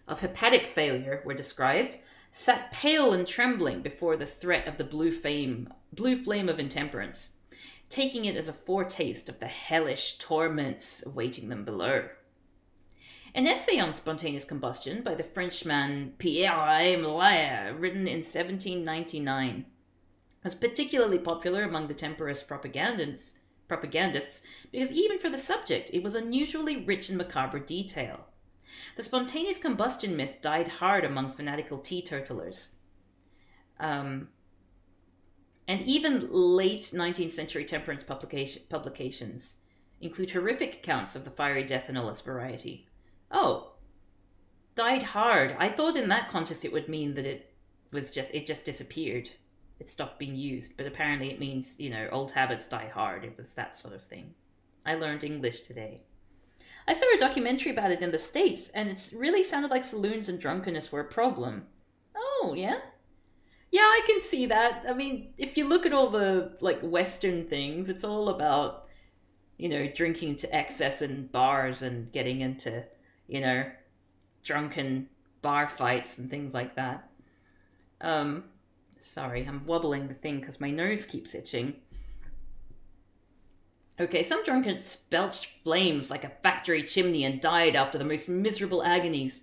of hepatic failure were described, sat pale and trembling before the threat of the blue flame of intemperance, taking it as a foretaste of the hellish torments awaiting them below. An essay on spontaneous combustion by the Frenchman Pierre Molaire, written in 1799, was particularly popular among the temperance propagandists because even for the subject it was unusually rich in macabre detail. The spontaneous combustion myth died hard among fanatical teetotalers. And even late 19th century temperance publications include horrific accounts of the fiery death and Ullis variety. Oh, died hard. I thought in that context it would mean that it just disappeared. It stopped being used, but apparently it means, old habits die hard. It was that sort of thing. I learned English today. I saw a documentary about it in the States, and it really sounded like saloons and drunkenness were a problem. Oh, yeah? Yeah, I can see that. I mean, if you look at all the, like, Western things, it's all about, drinking to excess in bars and getting into, you know, drunken bar fights and things like that. Um, Sorry, I'm wobbling the thing because my nose keeps itching. Okay, some drunkards belched flames like a factory chimney and died after the most miserable agonies.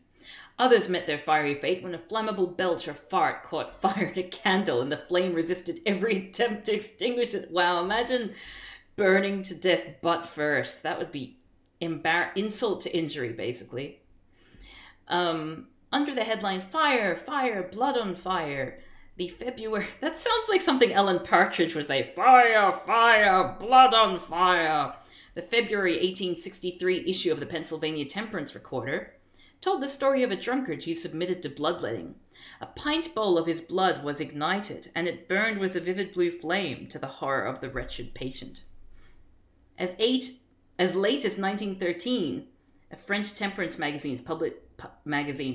Others met their fiery fate when a flammable belch or fart caught fire in a candle and the flame resisted every attempt to extinguish it. Wow, imagine burning to death butt first. That would be insult to injury, basically. Under the headline Fire, Fire, Blood on Fire, the February... That sounds like something Ellen Partridge would say. Fire, fire, blood on fire. The February 1863 issue of the Pennsylvania Temperance Recorder told the story of a drunkard who submitted to bloodletting. A pint bowl of his blood was ignited, and it burned with a vivid blue flame to the horror of the wretched patient. As late as 1913, a French temperance magazine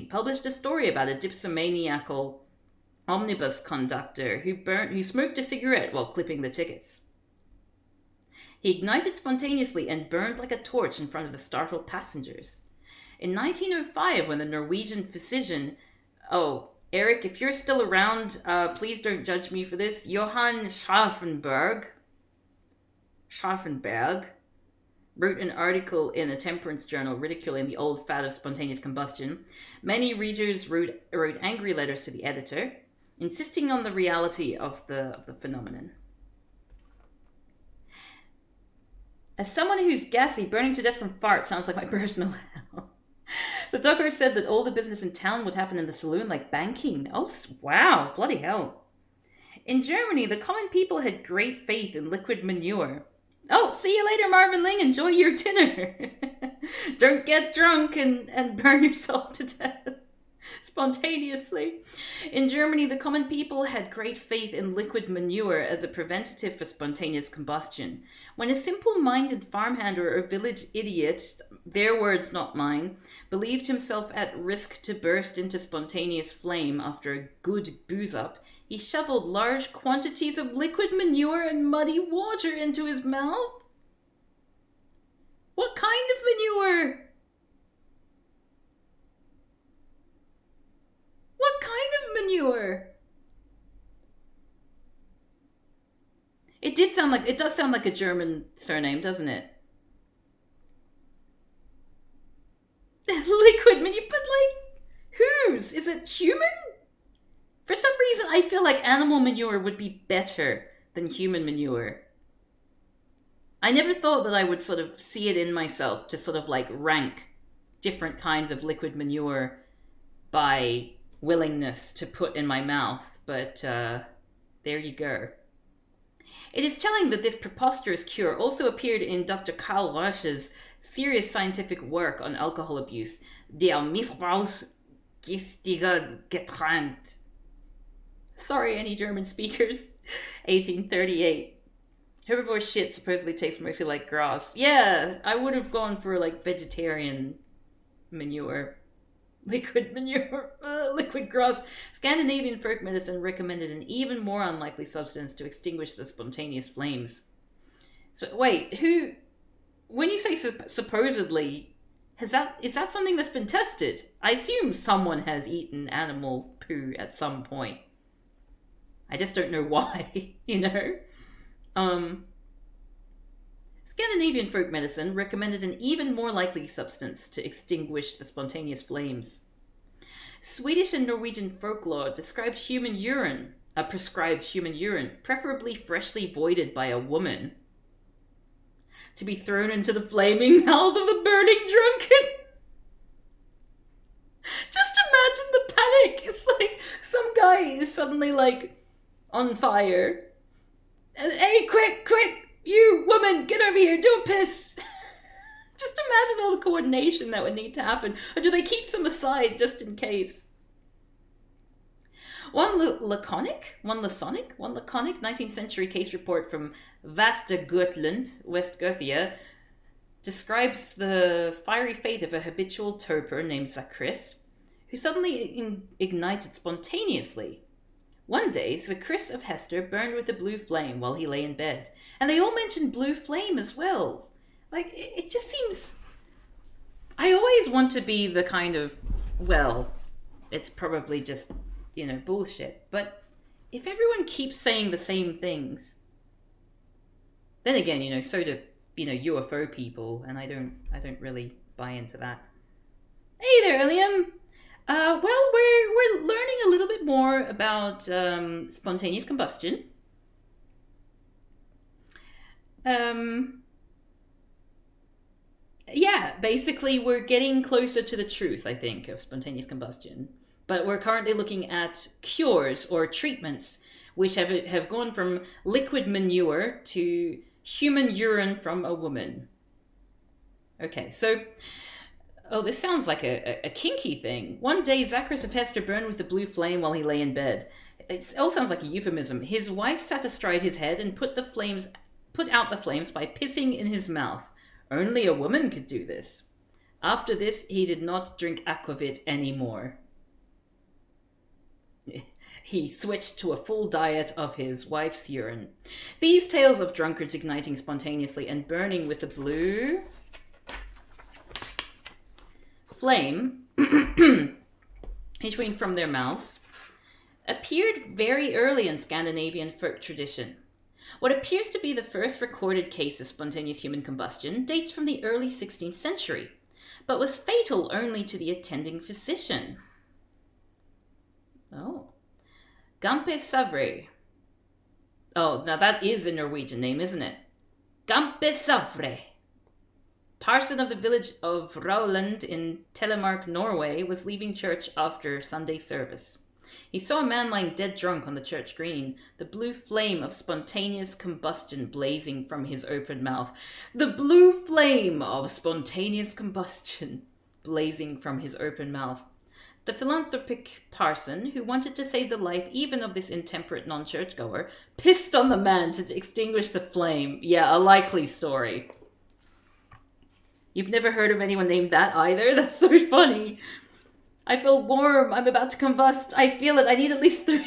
published a story about a dipsomaniacal omnibus conductor who smoked a cigarette while clipping the tickets. He ignited spontaneously and burned like a torch in front of the startled passengers. In 1905, when the Norwegian physician, Eric, if you're still around, please don't judge me for this, Johann Scharfenberg wrote an article in a temperance journal ridiculing the old fad of spontaneous combustion, many readers wrote angry letters to the editor, insisting on the reality of the phenomenon. As someone who's gassy, burning to death from fart sounds like my personal hell. The doctor said that all the business in town would happen in the saloon, like banking. Oh, wow, bloody hell. In Germany, the common people had great faith in liquid manure. Oh, see you later, Marvin Ling. Enjoy your dinner. Don't get drunk and burn yourself to death spontaneously. In Germany, the common people had great faith in liquid manure as a preventative for spontaneous combustion. When a simple-minded farmhand or a village idiot, their words not mine, believed himself at risk to burst into spontaneous flame after a good booze-up, he shoveled large quantities of liquid manure and muddy water into his mouth. What kind of manure? What kind of manure? It does sound like a German surname, doesn't it? Liquid manure, but whose? Is it human? For some reason, I feel like animal manure would be better than human manure. I never thought that I would sort of see it in myself to sort of rank different kinds of liquid manure by willingness to put in my mouth, but there you go. It is telling that this preposterous cure also appeared in Dr. Karl Roche's serious scientific work on alcohol abuse, Der Missbrauchsgiftiger Getränk. Sorry, any German speakers. 1838. Herbivore shit supposedly tastes mostly like grass. Yeah, I would have gone for vegetarian manure. Liquid manure. Liquid grass. Scandinavian folk medicine recommended an even more unlikely substance to extinguish the spontaneous flames. So wait, who... When you say supposedly, is that something that's been tested? I assume someone has eaten animal poo at some point. I just don't know why, Scandinavian folk medicine recommended an even more likely substance to extinguish the spontaneous flames. Swedish and Norwegian folklore described prescribed human urine, preferably freshly voided by a woman, to be thrown into the flaming mouth of the burning drunkard. Just imagine the panic. It's like some guy is suddenly on fire. And, hey, quick, you woman, get over here, don't piss. Just imagine all the coordination that would need to happen. Or do they keep some aside just in case? One laconic 19th century case report from Västergötland, West Gothia, describes the fiery fate of a habitual toper named Zachris, who suddenly ignited spontaneously. One day, Zachris of Hester burned with a blue flame while he lay in bed. And they all mentioned blue flame as well. Like, it just seems... I always want to be the kind of, well, it's probably just, bullshit. But if everyone keeps saying the same things, then again, so do, UFO people, and I don't really buy into that. Hey there, Liam! Well, we're learning a little bit more about spontaneous combustion. Yeah, basically we're getting closer to the truth, I think, of spontaneous combustion. But we're currently looking at cures or treatments which have gone from liquid manure to human urine from a woman. Okay, so... Oh, this sounds like a kinky thing. One day, Zacharias of Hester burned with a blue flame while he lay in bed. It all sounds like a euphemism. His wife sat astride his head and put out the flames by pissing in his mouth. Only a woman could do this. After this, he did not drink aquavit anymore. He switched to a full diet of his wife's urine. These tales of drunkards igniting spontaneously and burning with a blue... flame issuing from their mouths appeared very early in Scandinavian folk tradition. What appears to be the first recorded case of spontaneous human combustion dates from the early 16th century, but was fatal only to the attending physician. Oh. Gampe Savre. Oh, now that is a Norwegian name, isn't it? Gampe Savre. Parson of the village of Rauland in Telemark, Norway, was leaving church after Sunday service. He saw a man lying dead drunk on the church green, the blue flame of spontaneous combustion blazing from his open mouth. The blue flame of spontaneous combustion blazing from his open mouth. The philanthropic parson, who wanted to save the life even of this intemperate non-churchgoer, pissed on the man to extinguish the flame. Yeah, a likely story. You've never heard of anyone named that either? That's so funny. I feel warm. I'm about to combust. I feel it. I need at least 3.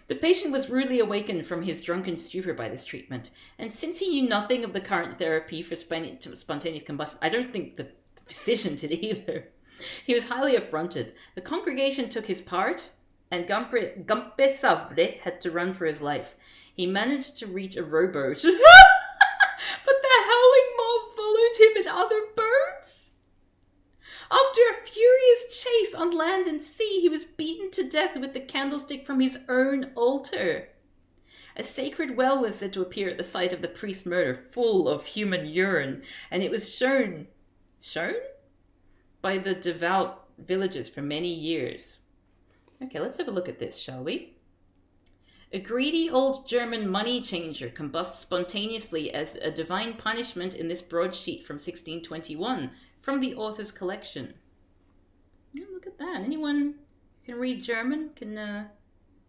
The patient was rudely awakened from his drunken stupor by this treatment, and since he knew nothing of the current therapy for spontaneous combustion, I don't think the physician did either. He was highly affronted. The congregation took his part, and Gampe Savre had to run for his life. He managed to reach a rowboat. But the howling mob followed him and other birds. After a furious chase on land and sea, he was beaten to death with the candlestick from his own altar. A sacred well was said to appear at the site of the priest's murder, full of human urine, and it was shown by the devout villagers for many years. Okay, let's have a look at this, shall we? A greedy old German money changer combusts spontaneously as a divine punishment in this broadsheet from 1621 from the author's collection. Yeah, look at that. Anyone who can read German can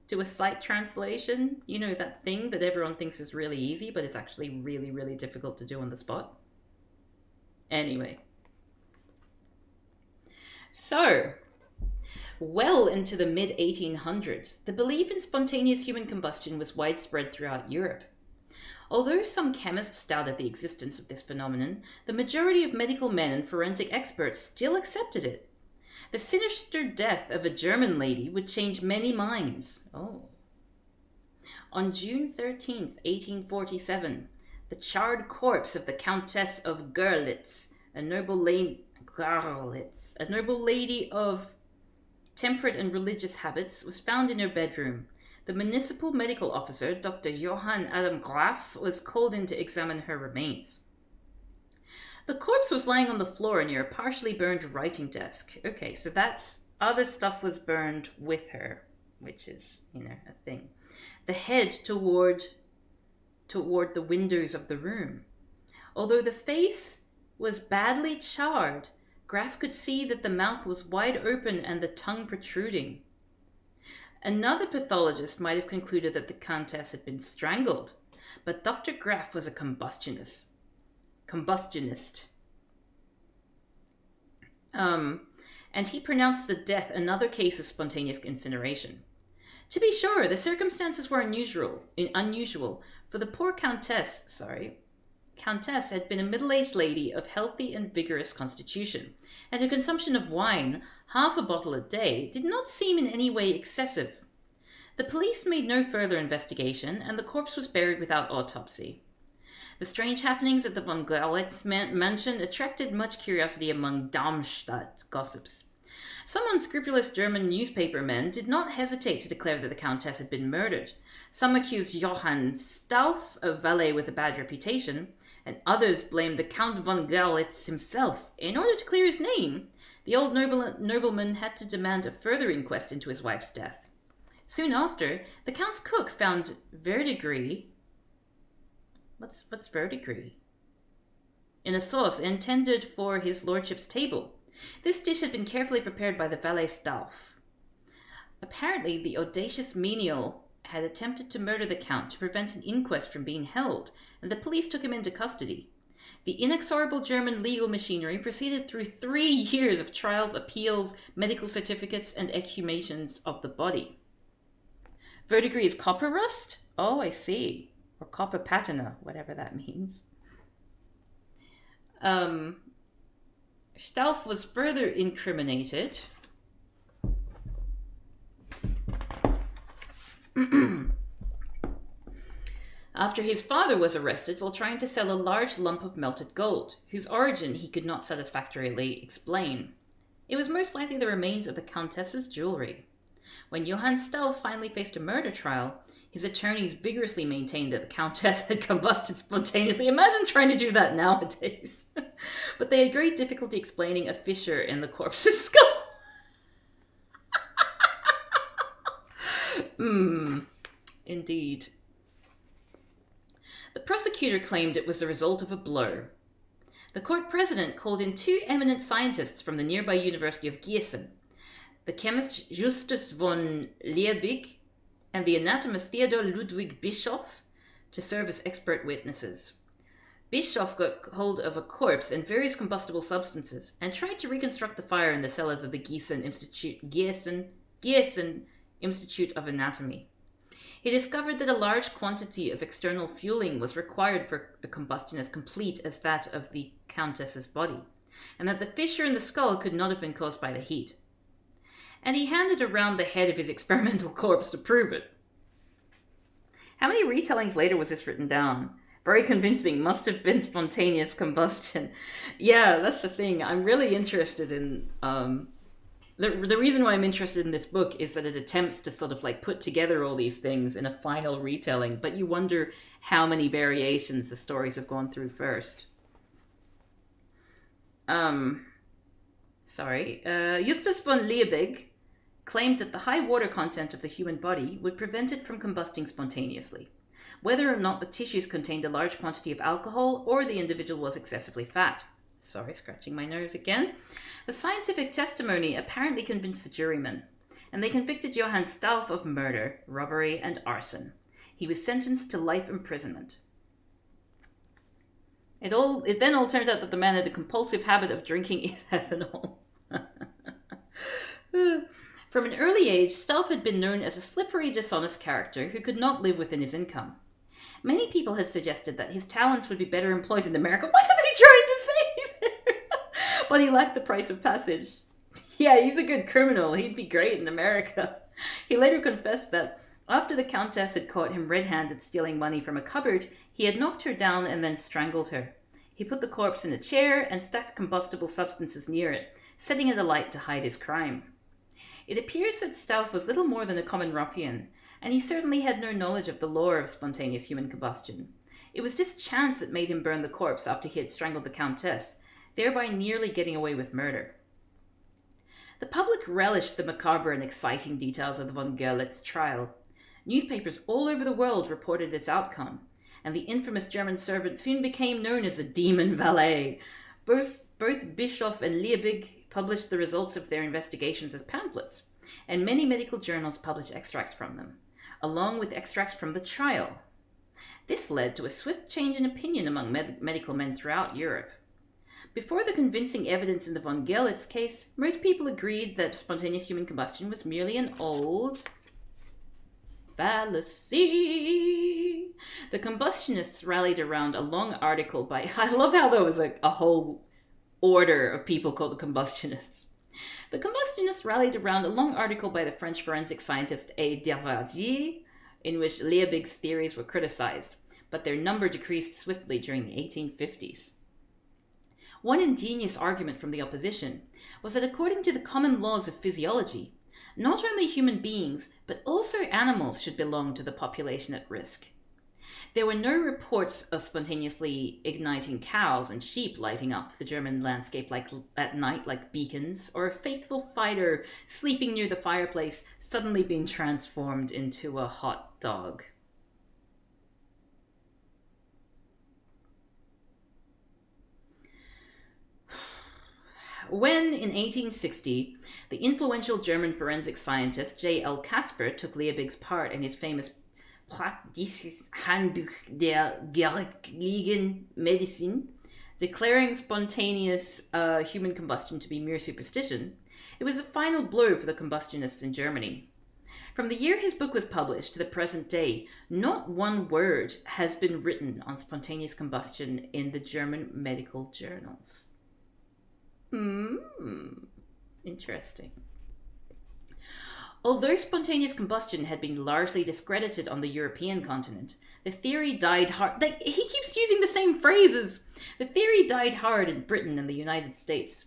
do a sight translation? You know, that thing that everyone thinks is really easy, but it's actually really, really difficult to do on the spot. Anyway. So... well into the mid-1800s, the belief in spontaneous human combustion was widespread throughout Europe. Although some chemists doubted the existence of this phenomenon, the majority of medical men and forensic experts still accepted it. The sinister death of a German lady would change many minds. Oh. On June 13th, 1847, the charred corpse of the Countess of Görlitz, a noble lady of temperate and religious habits, was found in her bedroom. The municipal medical officer, Dr. Johann Adam Graf, was called in to examine her remains. The corpse was lying on the floor near a partially burned writing desk. Okay, so that's... other stuff was burned with her, which is, a thing. The head toward the windows of the room. Although the face was badly charred, Graf could see that the mouth was wide open and the tongue protruding. Another pathologist might have concluded that the Countess had been strangled, but Dr. Graf was a combustionist. And he pronounced the death another case of spontaneous incineration. To be sure, the circumstances were unusual, for the poor countess had been a middle-aged lady of healthy and vigorous constitution, and her consumption of wine, half a bottle a day, did not seem in any way excessive. The police made no further investigation, and the corpse was buried without autopsy. The strange happenings at the von Görlitz mansion attracted much curiosity among Darmstadt gossips. Some unscrupulous German newspaper men did not hesitate to declare that the Countess had been murdered. Some accused Johann Stauff, a valet with a bad reputation, and others blamed the Count von Görlitz himself. In order to clear his name, the old nobleman had to demand a further inquest into his wife's death. Soon after, the Count's cook found verdigris. What's verdigris? In a sauce intended for his lordship's table. This dish had been carefully prepared by the valet Stauff. Apparently, the audacious menial had attempted to murder the Count to prevent an inquest from being held, and the police took him into custody. The inexorable German legal machinery proceeded through 3 years of trials, appeals, medical certificates, and exhumations of the body. Verdigris is copper rust? Oh, I see. Or copper patina, whatever that means. Stauff was further incriminated after his father was arrested while trying to sell a large lump of melted gold, whose origin he could not satisfactorily explain. It was most likely the remains of the Countess's jewelry. When Johann Stauff finally faced a murder trial, his attorneys vigorously maintained that the Countess had combusted spontaneously. Imagine trying to do that nowadays. But they had great difficulty explaining a fissure in the corpse's skull. Indeed. The prosecutor claimed it was the result of a blow. The court president called in 2 eminent scientists from the nearby University of Gießen, the chemist Justus von Liebig and the anatomist Theodor Ludwig Bischoff, to serve as expert witnesses. Bischoff got hold of a corpse and various combustible substances and tried to reconstruct the fire in the cellars of the Gießen Institute of Anatomy. He discovered that a large quantity of external fueling was required for a combustion as complete as that of the Countess's body, and that the fissure in the skull could not have been caused by the heat. And he handed around the head of his experimental corpse to prove it. How many retellings later was this written down? Very convincing, must have been spontaneous combustion. Yeah, that's the thing. I'm really interested in... The reason why I'm interested in this book is that it attempts to sort of like put together all these things in a final retelling, but you wonder how many variations the stories have gone through first. Justus von Liebig claimed that the high water content of the human body would prevent it from combusting spontaneously, whether or not the tissues contained a large quantity of alcohol or the individual was excessively fat. Sorry, scratching my nose again. The scientific testimony apparently convinced the jurymen, and they convicted Johann Stauff of murder, robbery, and arson. He was sentenced to life imprisonment. It then all turned out that the man had a compulsive habit of drinking ethanol. From an early age, Stauff had been known as a slippery, dishonest character who could not live within his income. Many people had suggested that his talents would be better employed in America. What are they trying to say there? But he lacked the price of passage. Yeah, he's a good criminal. He'd be great in America. He later confessed that after the Countess had caught him red-handed stealing money from a cupboard, he had knocked her down and then strangled her. He put the corpse in a chair and stacked combustible substances near it, setting it alight to hide his crime. It appears that Stauff was little more than a common ruffian, and he certainly had no knowledge of the lore of spontaneous human combustion. It was just chance that made him burn the corpse after he had strangled the Countess, thereby nearly getting away with murder. The public relished the macabre and exciting details of the von Görlitz trial. Newspapers all over the world reported its outcome, and the infamous German servant soon became known as the Demon Valet. Both Bischoff and Liebig published the results of their investigations as pamphlets, and many medical journals published extracts from them, along with extracts from the trial. This led to a swift change in opinion among medical men throughout Europe. Before the convincing evidence in the von Gerlitz case, most people agreed that spontaneous human combustion was merely an old fallacy. The combustionists rallied around a long article by... I love how there was a whole order of people called the combustionists. The combustionists rallied around a long article by the French forensic scientist A. Dervadier, in which Liebig's theories were criticized, but their number decreased swiftly during the 1850s. One ingenious argument from the opposition was that according to the common laws of physiology, not only human beings, but also animals should belong to the population at risk. There were no reports of spontaneously igniting cows and sheep lighting up the German landscape at night like beacons, or a faithful fighter sleeping near the fireplace suddenly being transformed into a hot dog. When, in 1860, the influential German forensic scientist J. L. Kasper took Liebig's part in his famous Praktisches Handbuch der Gerichtlichen Medizin, declaring spontaneous human combustion to be mere superstition, it was a final blow for the combustionists in Germany. From the year his book was published to the present day, not one word has been written on spontaneous combustion in the German medical journals. Interesting. Although spontaneous combustion had been largely discredited on the European continent, the theory died hard. He keeps using the same phrases. The theory died hard in Britain and the United States.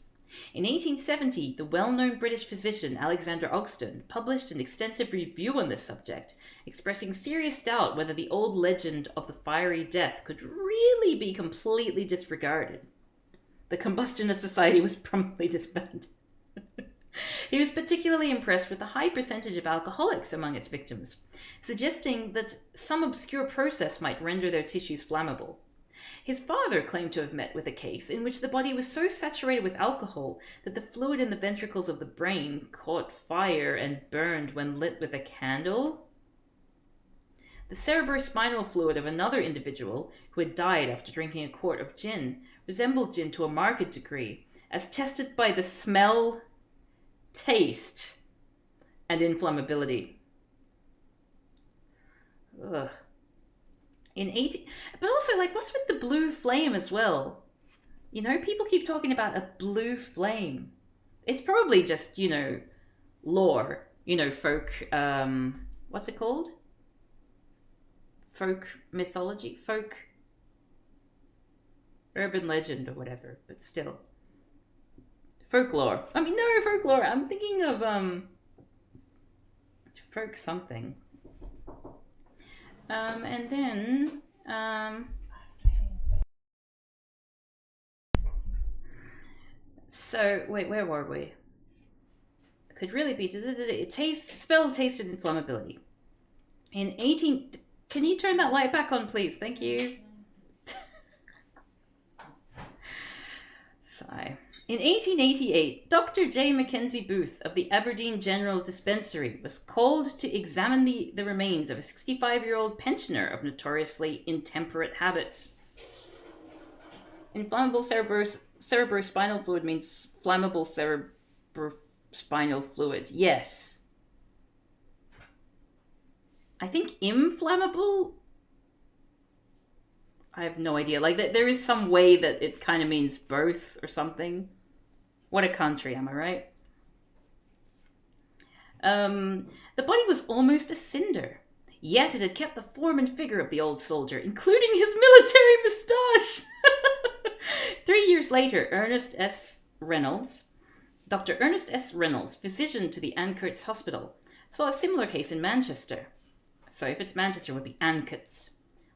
In 1870, the well-known British physician Alexander Ogston published an extensive review on this subject, expressing serious doubt whether the old legend of the fiery death could really be completely disregarded. The Combustionist Society was promptly disbanded. He was particularly impressed with the high percentage of alcoholics among its victims, suggesting that some obscure process might render their tissues flammable. His father claimed to have met with a case in which the body was so saturated with alcohol that the fluid in the ventricles of the brain caught fire and burned when lit with a candle. The cerebrospinal fluid of another individual, who had died after drinking a quart of gin, resembled gin to a marked degree, as tested by the smell, taste, and inflammability. Ugh. But also, what's with the blue flame as well? People keep talking about a blue flame. It's probably just, lore, folk, what's it called? Folk mythology? Folk urban legend or whatever, but still. Folklore. No, folklore. I'm thinking of, folk something. And then, so, wait, where were we? It could really be, spell, taste, and inflammability. Can you turn that light back on, please? Thank you. Sigh. In 1888, Dr. J. Mackenzie Booth of the Aberdeen General Dispensary was called to examine the remains of a 65-year-old pensioner of notoriously intemperate habits. Inflammable cerebrospinal fluid means flammable cerebrospinal fluid. Yes. I think inflammable? I have no idea. There is some way that it kind of means both or something. What a country, am I right? The body was almost a cinder, yet it had kept the form and figure of the old soldier, including his military moustache. 3 years later, Dr. Ernest S. Reynolds, physician to the Ankerts Hospital, saw a similar case in Manchester. So if it's Manchester, it would be Ankerts.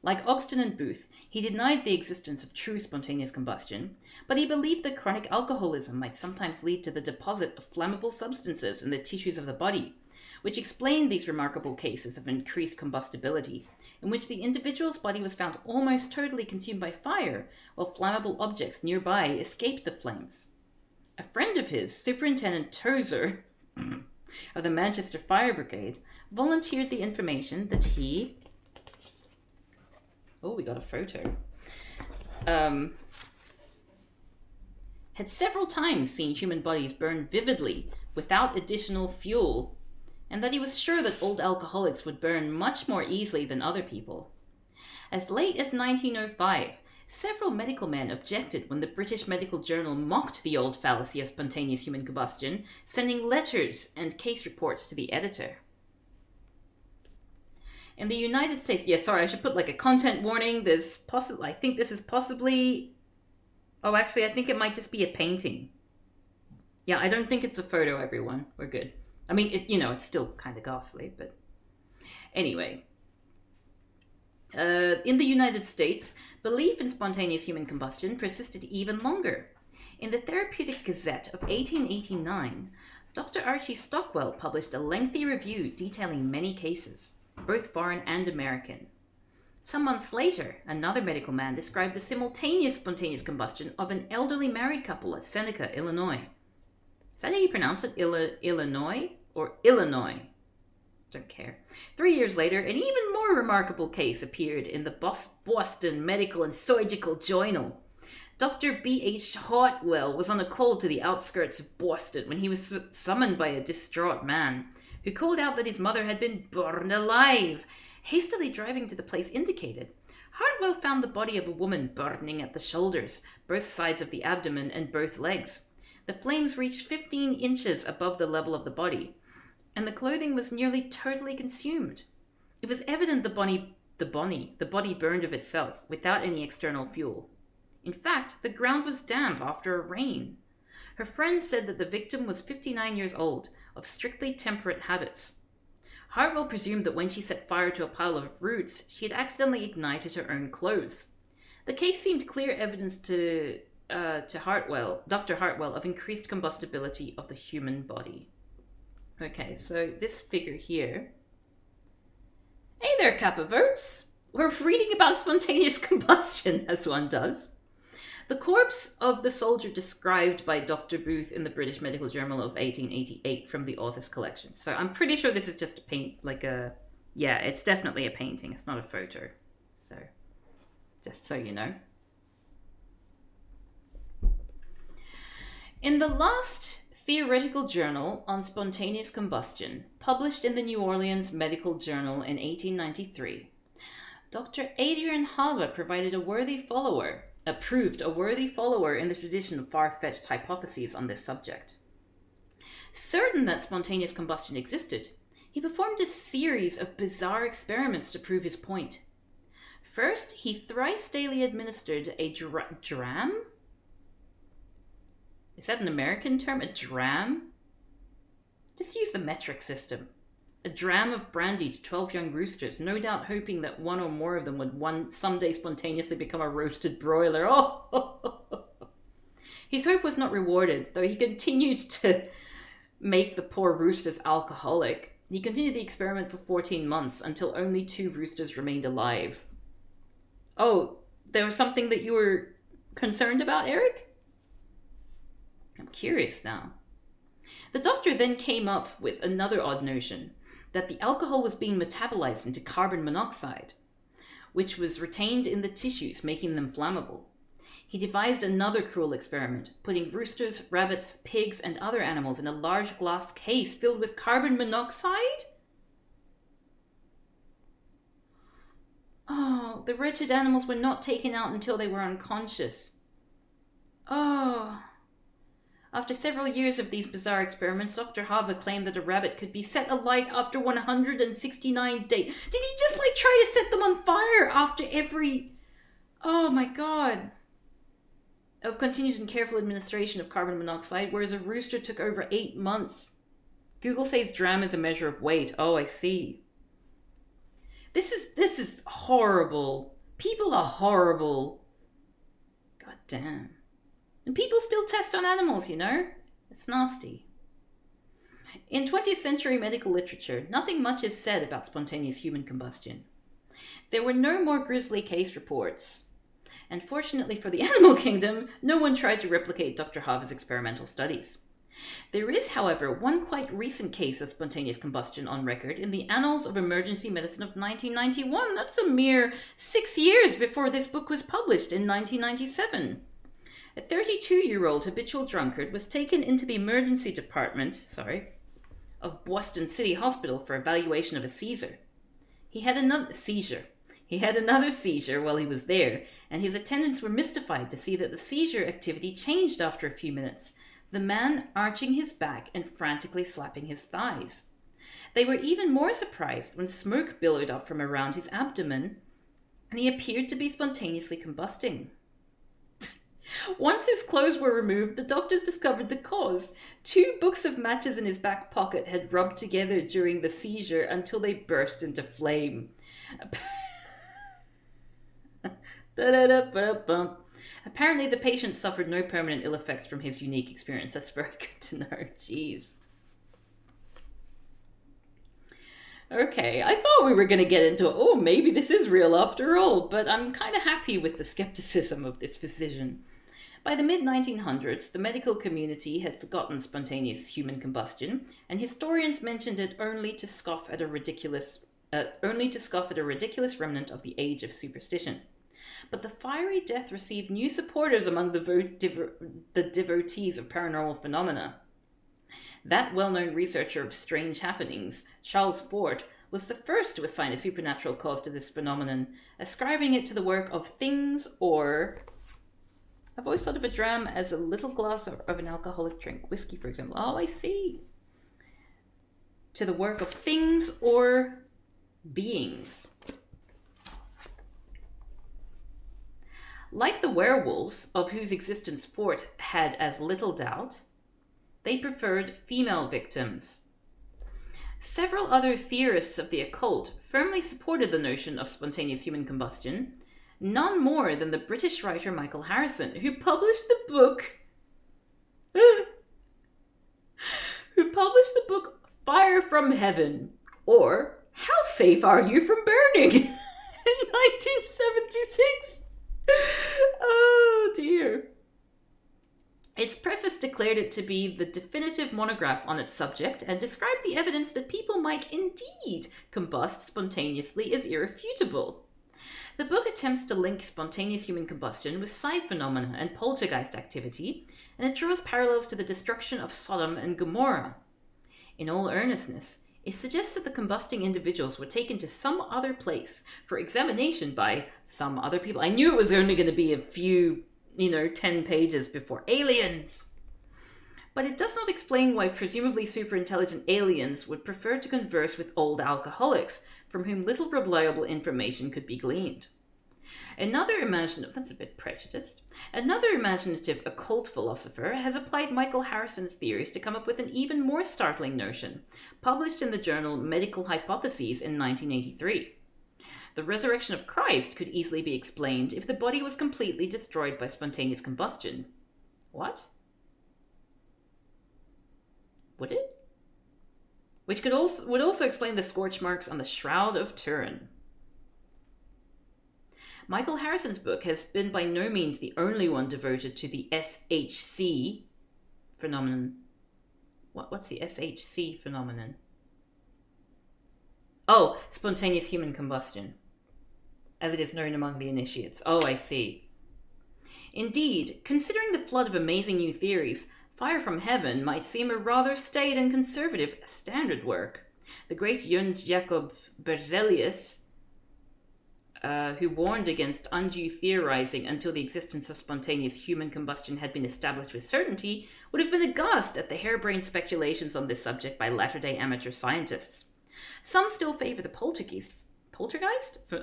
Like Ogston and Booth, he denied the existence of true spontaneous combustion, but he believed that chronic alcoholism might sometimes lead to the deposit of flammable substances in the tissues of the body, which explained these remarkable cases of increased combustibility, in which the individual's body was found almost totally consumed by fire, while flammable objects nearby escaped the flames. A friend of his, Superintendent Tozer of the Manchester Fire Brigade, volunteered the information that he Oh, we got a photo. Had several times seen human bodies burn vividly without additional fuel, and that he was sure that old alcoholics would burn much more easily than other people. As late as 1905, several medical men objected when the British Medical Journal mocked the old fallacy of spontaneous human combustion, sending letters and case reports to the editor. In the United States, I should put like a content warning. I think this is possibly... Oh, actually, I think it might just be a painting. Yeah, I don't think it's a photo, everyone. We're good. I mean, it's still kind of ghastly, but... Anyway. In the United States, belief in spontaneous human combustion persisted even longer. In the Therapeutic Gazette of 1889, Dr. Archie Stockwell published a lengthy review detailing many cases, both foreign and American. Some months later, another medical man described the simultaneous spontaneous combustion of an elderly married couple at Seneca, Illinois. Is that how you pronounce it? Illinois? Or Illinois? Don't care. 3 years later, an even more remarkable case appeared in the Boston Medical and Surgical Journal. Dr. B.H. Hartwell was on a call to the outskirts of Boston when he was summoned by a distraught man who called out that his mother had been burned alive. Hastily driving to the place indicated, Hartwell found the body of a woman burning at the shoulders, both sides of the abdomen, and both legs. The flames reached 15 inches above the level of the body, and the clothing was nearly totally consumed. It was evident the body burned of itself, without any external fuel. In fact, the ground was damp after a rain. Her friends said that the victim was 59 years old, of strictly temperate habits. Hartwell presumed that when she set fire to a pile of roots, she had accidentally ignited her own clothes. The case seemed clear evidence to Dr. Hartwell, of increased combustibility of the human body. Okay, so this figure here. Hey there, Kappa votes! We're reading about spontaneous combustion, as one does. The corpse of the soldier described by Dr. Booth in the British Medical Journal of 1888 from the author's collection. So I'm pretty sure this is just a it's definitely a painting. It's not a photo. So, just so you know. In the last theoretical journal on spontaneous combustion, published in the New Orleans Medical Journal in 1893, Dr. Adrian Halva proved a worthy follower in the tradition of far-fetched hypotheses on this subject. Certain that spontaneous combustion existed, he performed a series of bizarre experiments to prove his point. First, he thrice daily administered a dram? Is that an American term? A dram? Just use the metric system. A dram of brandy to 12 young roosters, no doubt hoping that one or more of them would someday spontaneously become a roasted broiler. Oh! His hope was not rewarded, though he continued to make the poor roosters alcoholic. He continued the experiment for 14 months, until only 2 roosters remained alive. Oh, there was something that you were concerned about, Eric? I'm curious now. The doctor then came up with another odd notion, that the alcohol was being metabolized into carbon monoxide, which was retained in the tissues, making them flammable. He devised another cruel experiment, putting roosters, rabbits, pigs, and other animals in a large glass case filled with carbon monoxide? Oh, the wretched animals were not taken out until they were unconscious. Oh... After several years of these bizarre experiments, Dr. Hava claimed that a rabbit could be set alight after 169 days. Did he just try to set them on fire after every... Oh my god. Of continuous and careful administration of carbon monoxide, whereas a rooster took over 8 months. Google says dram is a measure of weight. Oh, I see. This is horrible. People are horrible. God damn. And people still test on animals, It's nasty. In 20th century medical literature, nothing much is said about spontaneous human combustion. There were no more grisly case reports. And fortunately for the animal kingdom, no one tried to replicate Dr. Hava's experimental studies. There is, however, one quite recent case of spontaneous combustion on record in the Annals of Emergency Medicine of 1991. That's a mere 6 years before this book was published in 1997. A 32-year-old habitual drunkard was taken into the emergency department, of Boston City Hospital for evaluation of a seizure. He had another seizure while he was there, and his attendants were mystified to see that the seizure activity changed after a few minutes, the man arching his back and frantically slapping his thighs. They were even more surprised when smoke billowed up from around his abdomen, and he appeared to be spontaneously combusting. Once his clothes were removed, the doctors discovered the cause. 2 books of matches in his back pocket had rubbed together during the seizure until they burst into flame. Apparently, the patient suffered no permanent ill effects from his unique experience. That's very good to know. Jeez. Okay, I thought we were going to get into, maybe this is real after all, but I'm kind of happy with the skepticism of this physician. By the mid-1900s, the medical community had forgotten spontaneous human combustion, and historians mentioned it only to scoff at a ridiculous remnant of the age of superstition. But the fiery death received new supporters among the devotees of paranormal phenomena. That well-known researcher of strange happenings, Charles Fort, was the first to assign a supernatural cause to this phenomenon, ascribing it to the work of things or... I've always thought of a dram as a little glass of an alcoholic drink. Whiskey, for example. Oh, I see. To the work of things or beings. Like the werewolves, of whose existence Fort had as little doubt, they preferred female victims. Several other theorists of the occult firmly supported the notion of spontaneous human combustion, none more than the British writer Michael Harrison, who published the book Fire from Heaven, or How Safe Are You from Burning, in 1976. Oh dear. Its preface declared it to be the definitive monograph on its subject and described the evidence that people might indeed combust spontaneously as irrefutable. The book attempts to link spontaneous human combustion with psi phenomena and poltergeist activity, and it draws parallels to the destruction of Sodom and Gomorrah. In all earnestness, it suggests that the combusting individuals were taken to some other place for examination by some other people. I knew it was only going to be a few, 10 pages before aliens. But it does not explain why presumably superintelligent aliens would prefer to converse with old alcoholics, from whom little reliable information could be gleaned. Another imaginative occult philosopher has applied Michael Harrison's theories to come up with an even more startling notion, published in the journal Medical Hypotheses in 1983. The resurrection of Christ could easily be explained if the body was completely destroyed by spontaneous combustion. What? Would it? Which would also explain the scorch marks on the Shroud of Turin. Michael Harrison's book has been by no means the only one devoted to the SHC phenomenon. What's the SHC phenomenon? Oh, spontaneous human combustion, as it is known among the initiates. Oh, I see. Indeed, considering the flood of amazing new theories, Fire from Heaven might seem a rather staid and conservative standard work. The great Jöns Jacob Berzelius, who warned against undue theorizing until the existence of spontaneous human combustion had been established with certainty, would have been aghast at the harebrained speculations on this subject by latter-day amateur scientists. Some still favor the poltergeist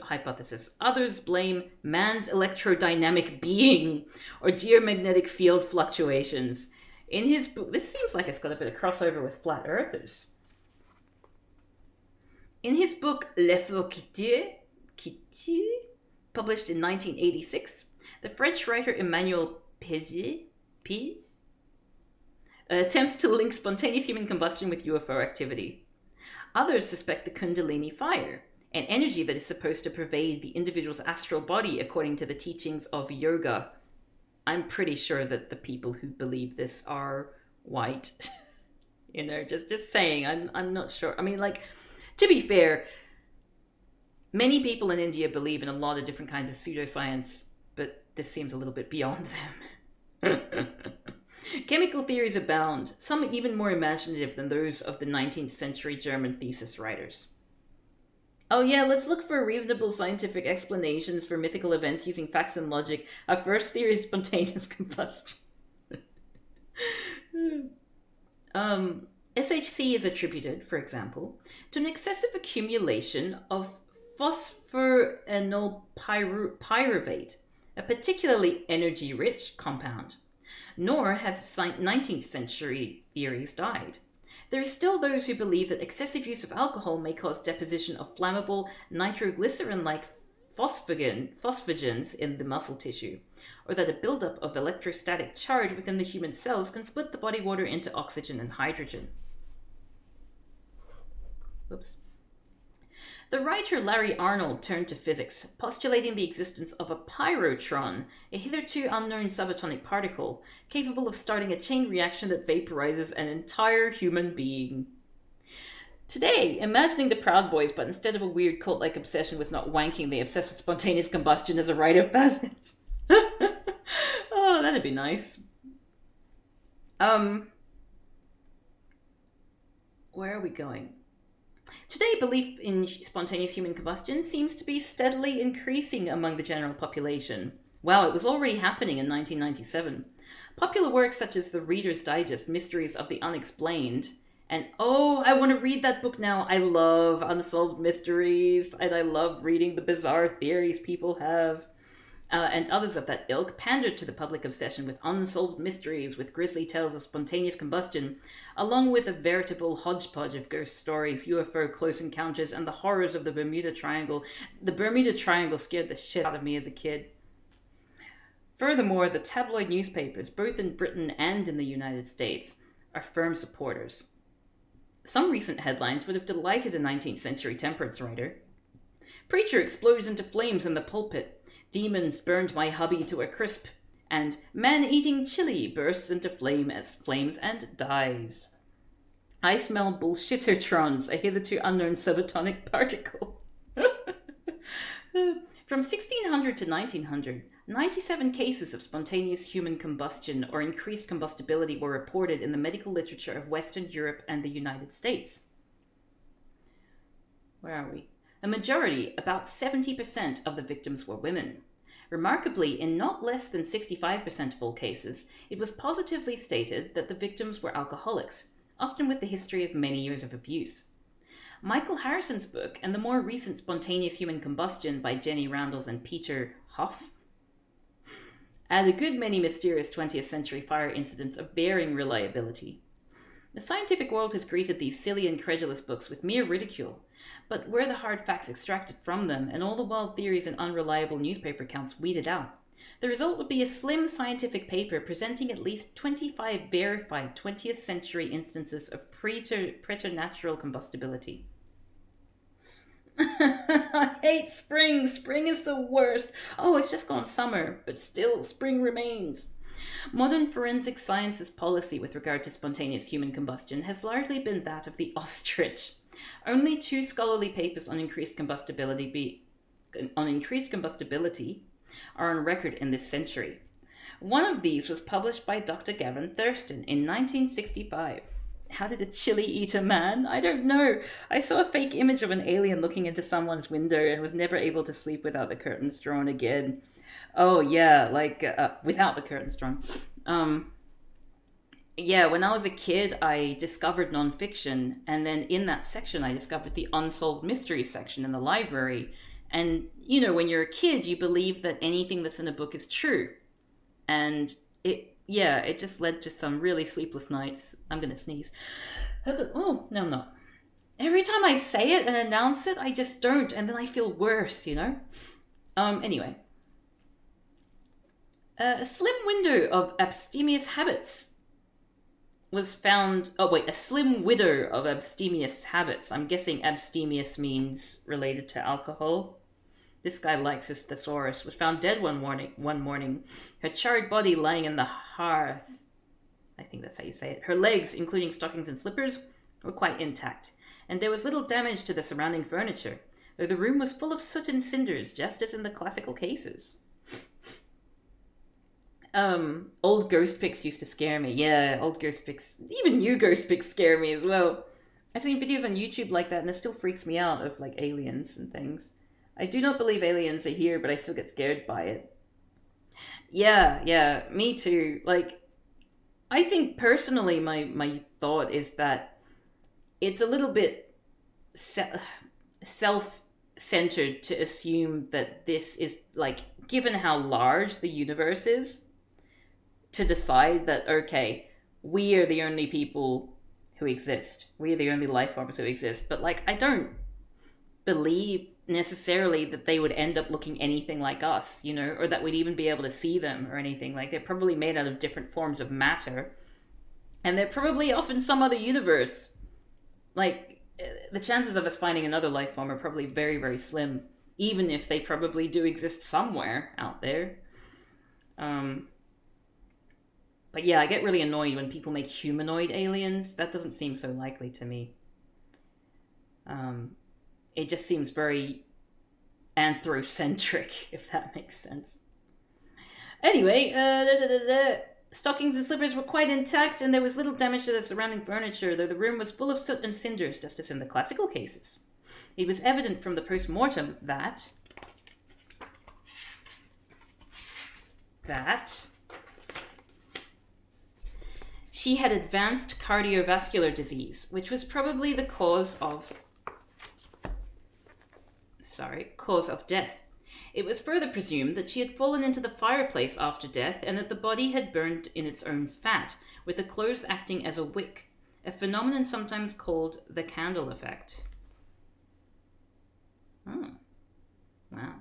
hypothesis. Others blame man's electrodynamic being or geomagnetic field fluctuations. In his book, this seems like it's got a bit of crossover with flat earthers. In his book Le Faux Quitu, published in 1986, the French writer Emmanuel Piz attempts to link spontaneous human combustion with UFO activity. Others suspect the Kundalini fire, an energy that is supposed to pervade the individual's astral body according to the teachings of yoga. I'm pretty sure that the people who believe this are white. Just saying. I'm not sure. I mean, like, to be fair, many people in India believe in a lot of different kinds of pseudoscience, but this seems a little bit beyond them. Chemical theories abound, some even more imaginative than those of the 19th century German thesis writers. Oh yeah, let's look for reasonable scientific explanations for mythical events using facts and logic. Our first theory is spontaneous combustion. SHC is attributed, for example, to an excessive accumulation of phosphorynyl pyruvate, a particularly energy-rich compound. Nor have 19th century theories died. There are still those who believe that excessive use of alcohol may cause deposition of flammable nitroglycerin-like phosphogens in the muscle tissue, or that a buildup of electrostatic charge within the human cells can split the body water into oxygen and hydrogen. Whoops. The writer Larry Arnold turned to physics, postulating the existence of a pyrotron, a hitherto unknown subatomic particle, capable of starting a chain reaction that vaporizes an entire human being. Today, imagining the Proud Boys, but instead of a weird cult-like obsession with not wanking, they obsess with spontaneous combustion as a rite of passage. Oh, that'd be nice. Where are we going? Today, belief in spontaneous human combustion seems to be steadily increasing among the general population. Wow, it was already happening in 1997. Popular works such as the Reader's Digest Mysteries of the Unexplained, and oh, I want to read that book now. I love unsolved mysteries, and I love reading the bizarre theories people have. And others of that ilk pandered to the public obsession with unsolved mysteries, with grisly tales of spontaneous combustion, along with a veritable hodgepodge of ghost stories, UFO close encounters, and the horrors of the Bermuda Triangle. The Bermuda Triangle scared the shit out of me as a kid. Furthermore, the tabloid newspapers, both in Britain and in the United States, are firm supporters. Some recent headlines would have delighted a 19th century temperance writer. Preacher explodes into flames in the pulpit. Demons burned my hubby to a crisp, and man-eating chili bursts into flames and dies. I smell bullshittertrons, a hitherto unknown subatomic particle. From 1600 to 1900, 97 cases of spontaneous human combustion or increased combustibility were reported in the medical literature of Western Europe and the United States. Where are we? A majority, about 70% of the victims were women. Remarkably, in not less than 65% of all cases, it was positively stated that the victims were alcoholics, often with a history of many years of abuse. Michael Harrison's book and the more recent Spontaneous Human Combustion by Jenny Randles and Peter Hoff add a good many mysterious 20th century fire incidents of varying reliability. The scientific world has greeted these silly and credulous books with mere ridicule, but were the hard facts extracted from them and all the wild theories and unreliable newspaper accounts weeded out, the result would be a slim scientific paper presenting at least 25 verified 20th century instances of preternatural combustibility. I hate spring. Spring is the worst. Oh, it's just gone summer, but still, spring remains. Modern forensic science's policy with regard to spontaneous human combustion has largely been that of the ostrich. Only 2 scholarly papers on increased combustibility are on record in this century. One of these was published by Dr. Gavin Thurston in 1965. How did a chili eat a man? I don't know. I saw a fake image of an alien looking into someone's window and was never able to sleep without the curtains drawn again. Oh, yeah, like, without the curtains drawn. Yeah, when I was a kid, I discovered nonfiction, and then in that section, I discovered the unsolved mysteries section in the library. And, you know, when you're a kid, you believe that anything that's in a book is true. And it just led to some really sleepless nights. I'm gonna sneeze. Oh, no, I'm not. Every time I say it and announce it, I just don't, and then I feel worse, you know? Anyway. A slim window of abstemious habits was found... Oh, wait, a slim widow of abstemious habits. I'm guessing abstemious means related to alcohol. This guy likes his thesaurus. Was found dead one morning. Her charred body lying in the hearth. I think that's how you say it. Her legs, including stockings and slippers, were quite intact, and there was little damage to the surrounding furniture, though the room was full of soot and cinders, just as in the classical cases. Old ghost pics used to scare me. Yeah, old ghost pics. Even new ghost pics scare me as well. I've seen videos on YouTube like that, and it still freaks me out, of like aliens and things. I do not believe aliens are here, but I still get scared by it. Yeah, me too. Like, I think personally, my thought is that it's a little bit self-centered to assume that this is, like, given how large the universe is, to decide that, okay, we are the only people who exist. We are the only life forms who exist. But, like, I don't believe necessarily that they would end up looking anything like us, you know, or that we'd even be able to see them or anything. Like, they're probably made out of different forms of matter, and they're probably off in some other universe. Like, the chances of us finding another life form are probably very, very slim, even if they probably do exist somewhere out there. But yeah, I get really annoyed when people make humanoid aliens. That doesn't seem so likely to me. It just seems very anthrocentric, if that makes sense. Anyway, stockings and slippers were quite intact, and there was little damage to the surrounding furniture, though the room was full of soot and cinders, just as in the classical cases. It was evident from the post-mortem that she had advanced cardiovascular disease, which was probably the cause of death. It was further presumed that she had fallen into the fireplace after death, and that the body had burned in its own fat, with the clothes acting as a wick, a phenomenon sometimes called the candle effect. Oh, wow.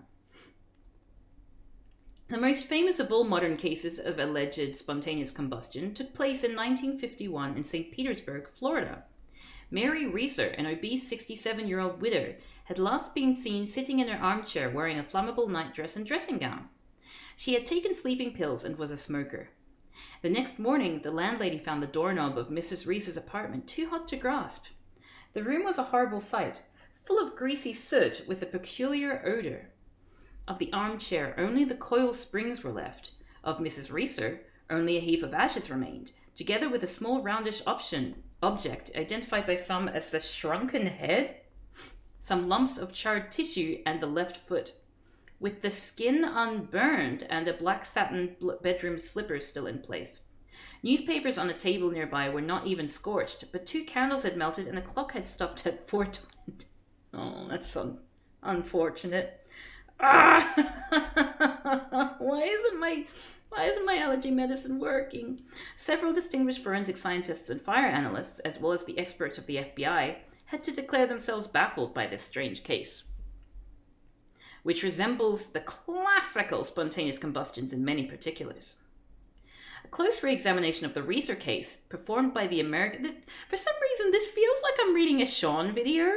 The most famous of all modern cases of alleged spontaneous combustion took place in 1951 in St. Petersburg, Florida. Mary Reeser, an obese 67-year-old widow, had last been seen sitting in her armchair wearing a flammable nightdress and dressing gown. She had taken sleeping pills and was a smoker. The next morning, the landlady found the doorknob of Mrs. Reeser's apartment too hot to grasp. The room was a horrible sight, full of greasy soot with a peculiar odor. Of the armchair, only the coil springs were left. Of Mrs. Reeser, only a heap of ashes remained, together with a small roundish object identified by some as the shrunken head, some lumps of charred tissue, and the left foot, with the skin unburned and a black satin bedroom slipper still in place. Newspapers on a table nearby were not even scorched, but 2 candles had melted and the clock had stopped at 4:20. Oh, that's so unfortunate. Ah! Why isn't my allergy medicine working? Several distinguished forensic scientists and fire analysts, as well as the experts of the FBI, had to declare themselves baffled by this strange case, which resembles the classical spontaneous combustions in many particulars. A close re-examination of the Reeser case, performed by the American... For some reason, this feels like I'm reading a Sean video.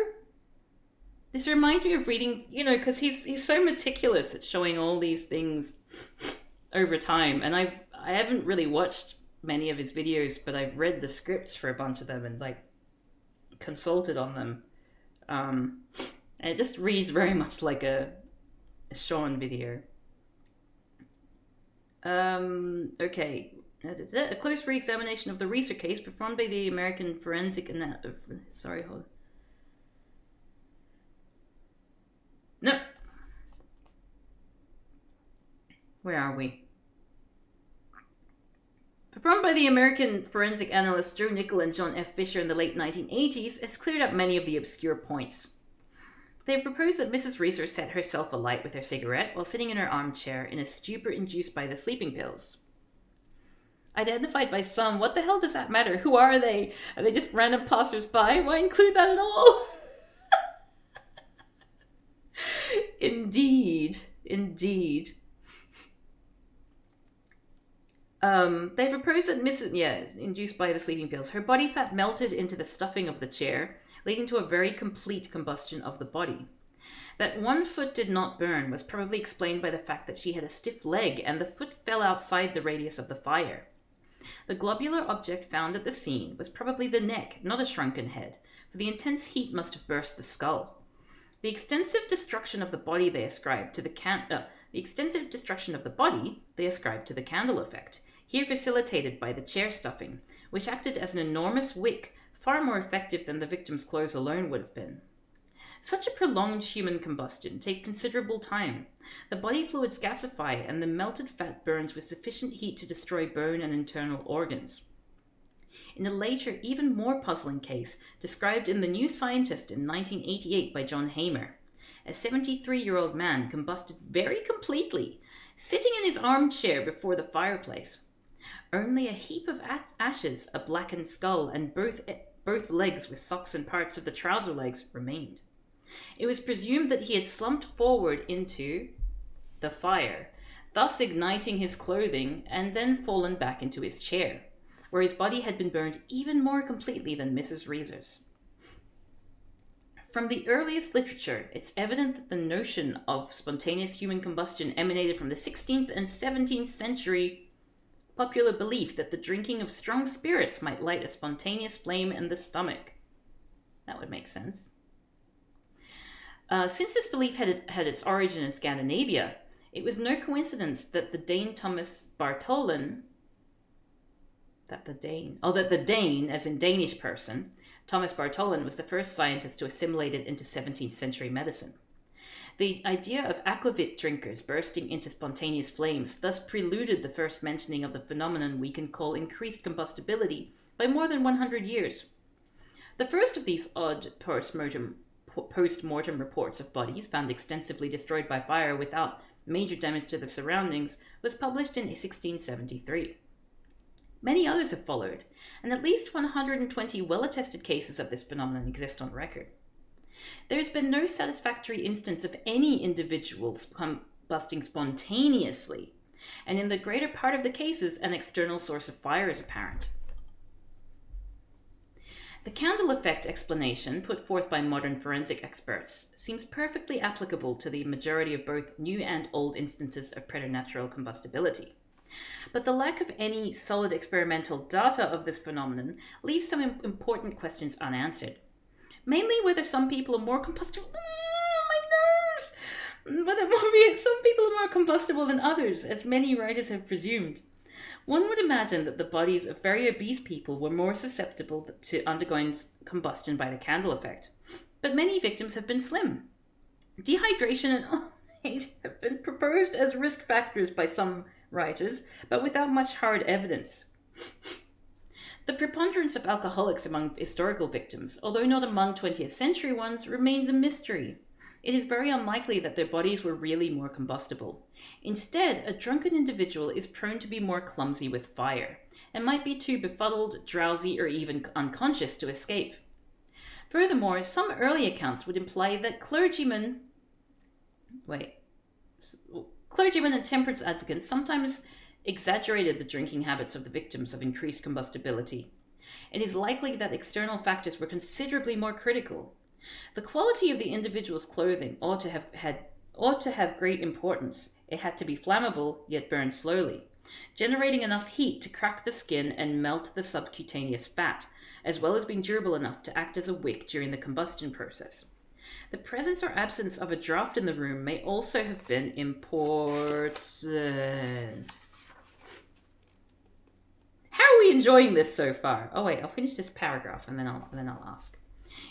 This reminds me of reading, you know, because he's so meticulous at showing all these things over time. And I haven't really watched many of his videos, but I've read the scripts for a bunch of them and, like, consulted on them. And it just reads very much like a Sean video. Okay. A close re-examination of the Reeser case performed by the American forensic... Sorry, hold on. No. Where are we? Performed by the American forensic analysts Joe Nickel and John F. Fisher in the late 1980s, has cleared up many of the obscure points. They have proposed that Mrs. Reeser set herself alight with her cigarette while sitting in her armchair in a stupor induced by the sleeping pills. Identified by some, what the hell does that matter? Who are they? Are they just random passers-by? Why include that at all? Indeed. They proposed that induced by the sleeping pills, her body fat melted into the stuffing of the chair, leading to a very complete combustion of the body. That one foot did not burn was probably explained by the fact that she had a stiff leg and the foot fell outside the radius of the fire. The globular object found at the scene was probably the neck, not a shrunken head, for the intense heat must have burst the skull. The extensive destruction of the body they ascribed to the candle effect, here facilitated by the chair stuffing, which acted as an enormous wick, far more effective than the victim's clothes alone would have been. Such a prolonged human combustion takes considerable time. The body fluids gasify, and the melted fat burns with sufficient heat to destroy bone and internal organs. In a later, even more puzzling case, described in The New Scientist in 1988 by John Hamer, a 73-year-old man combusted very completely, sitting in his armchair before the fireplace. Only a heap of ashes, a blackened skull, and both legs with socks and parts of the trouser legs remained. It was presumed that he had slumped forward into the fire, thus igniting his clothing, and then fallen back into his chair, where his body had been burned even more completely than Mrs. Reeser's. From the earliest literature, it's evident that the notion of spontaneous human combustion emanated from the 16th and 17th century popular belief that the drinking of strong spirits might light a spontaneous flame in the stomach. That would make sense. Since this belief had its origin in Scandinavia, it was no coincidence that the Dane Thomas Bartholin, that the Dane, as in Danish person, Thomas Bartholin was the first scientist to assimilate it into 17th century medicine. The idea of aquavit drinkers bursting into spontaneous flames thus preluded the first mentioning of the phenomenon we can call increased combustibility by more than 100 years. The first of these odd post-mortem reports of bodies found extensively destroyed by fire without major damage to the surroundings was published in 1673. Many others have followed, and at least 120 well-attested cases of this phenomenon exist on record. There has been no satisfactory instance of any individual combusting spontaneously, and in the greater part of the cases, an external source of fire is apparent. The candle effect explanation put forth by modern forensic experts seems perfectly applicable to the majority of both new and old instances of preternatural combustibility. But the lack of any solid experimental data of this phenomenon leaves some important questions unanswered. Mainly whether some people are more combustible. My nerves! Some people are more combustible than others, as many writers have presumed. One would imagine that the bodies of very obese people were more susceptible to undergoing combustion by the candle effect. But many victims have been slim. Dehydration and old age have been proposed as risk factors by some writers, but without much hard evidence. The preponderance of alcoholics among historical victims, although not among 20th century ones, remains a mystery. It is very unlikely that their bodies were really more combustible. Instead, a drunken individual is prone to be more clumsy with fire, and might be too befuddled, drowsy, or even unconscious to escape. Furthermore, some early accounts would imply that clergymen and temperance advocates sometimes exaggerated the drinking habits of the victims of increased combustibility. It is likely that external factors were considerably more critical. The quality of the individual's clothing ought to have great importance. It had to be flammable, yet burn slowly, generating enough heat to crack the skin and melt the subcutaneous fat, as well as being durable enough to act as a wick during the combustion process. The presence or absence of a draft in the room may also have been important. How are we enjoying this so far? Oh wait, I'll finish this paragraph and then I'll ask.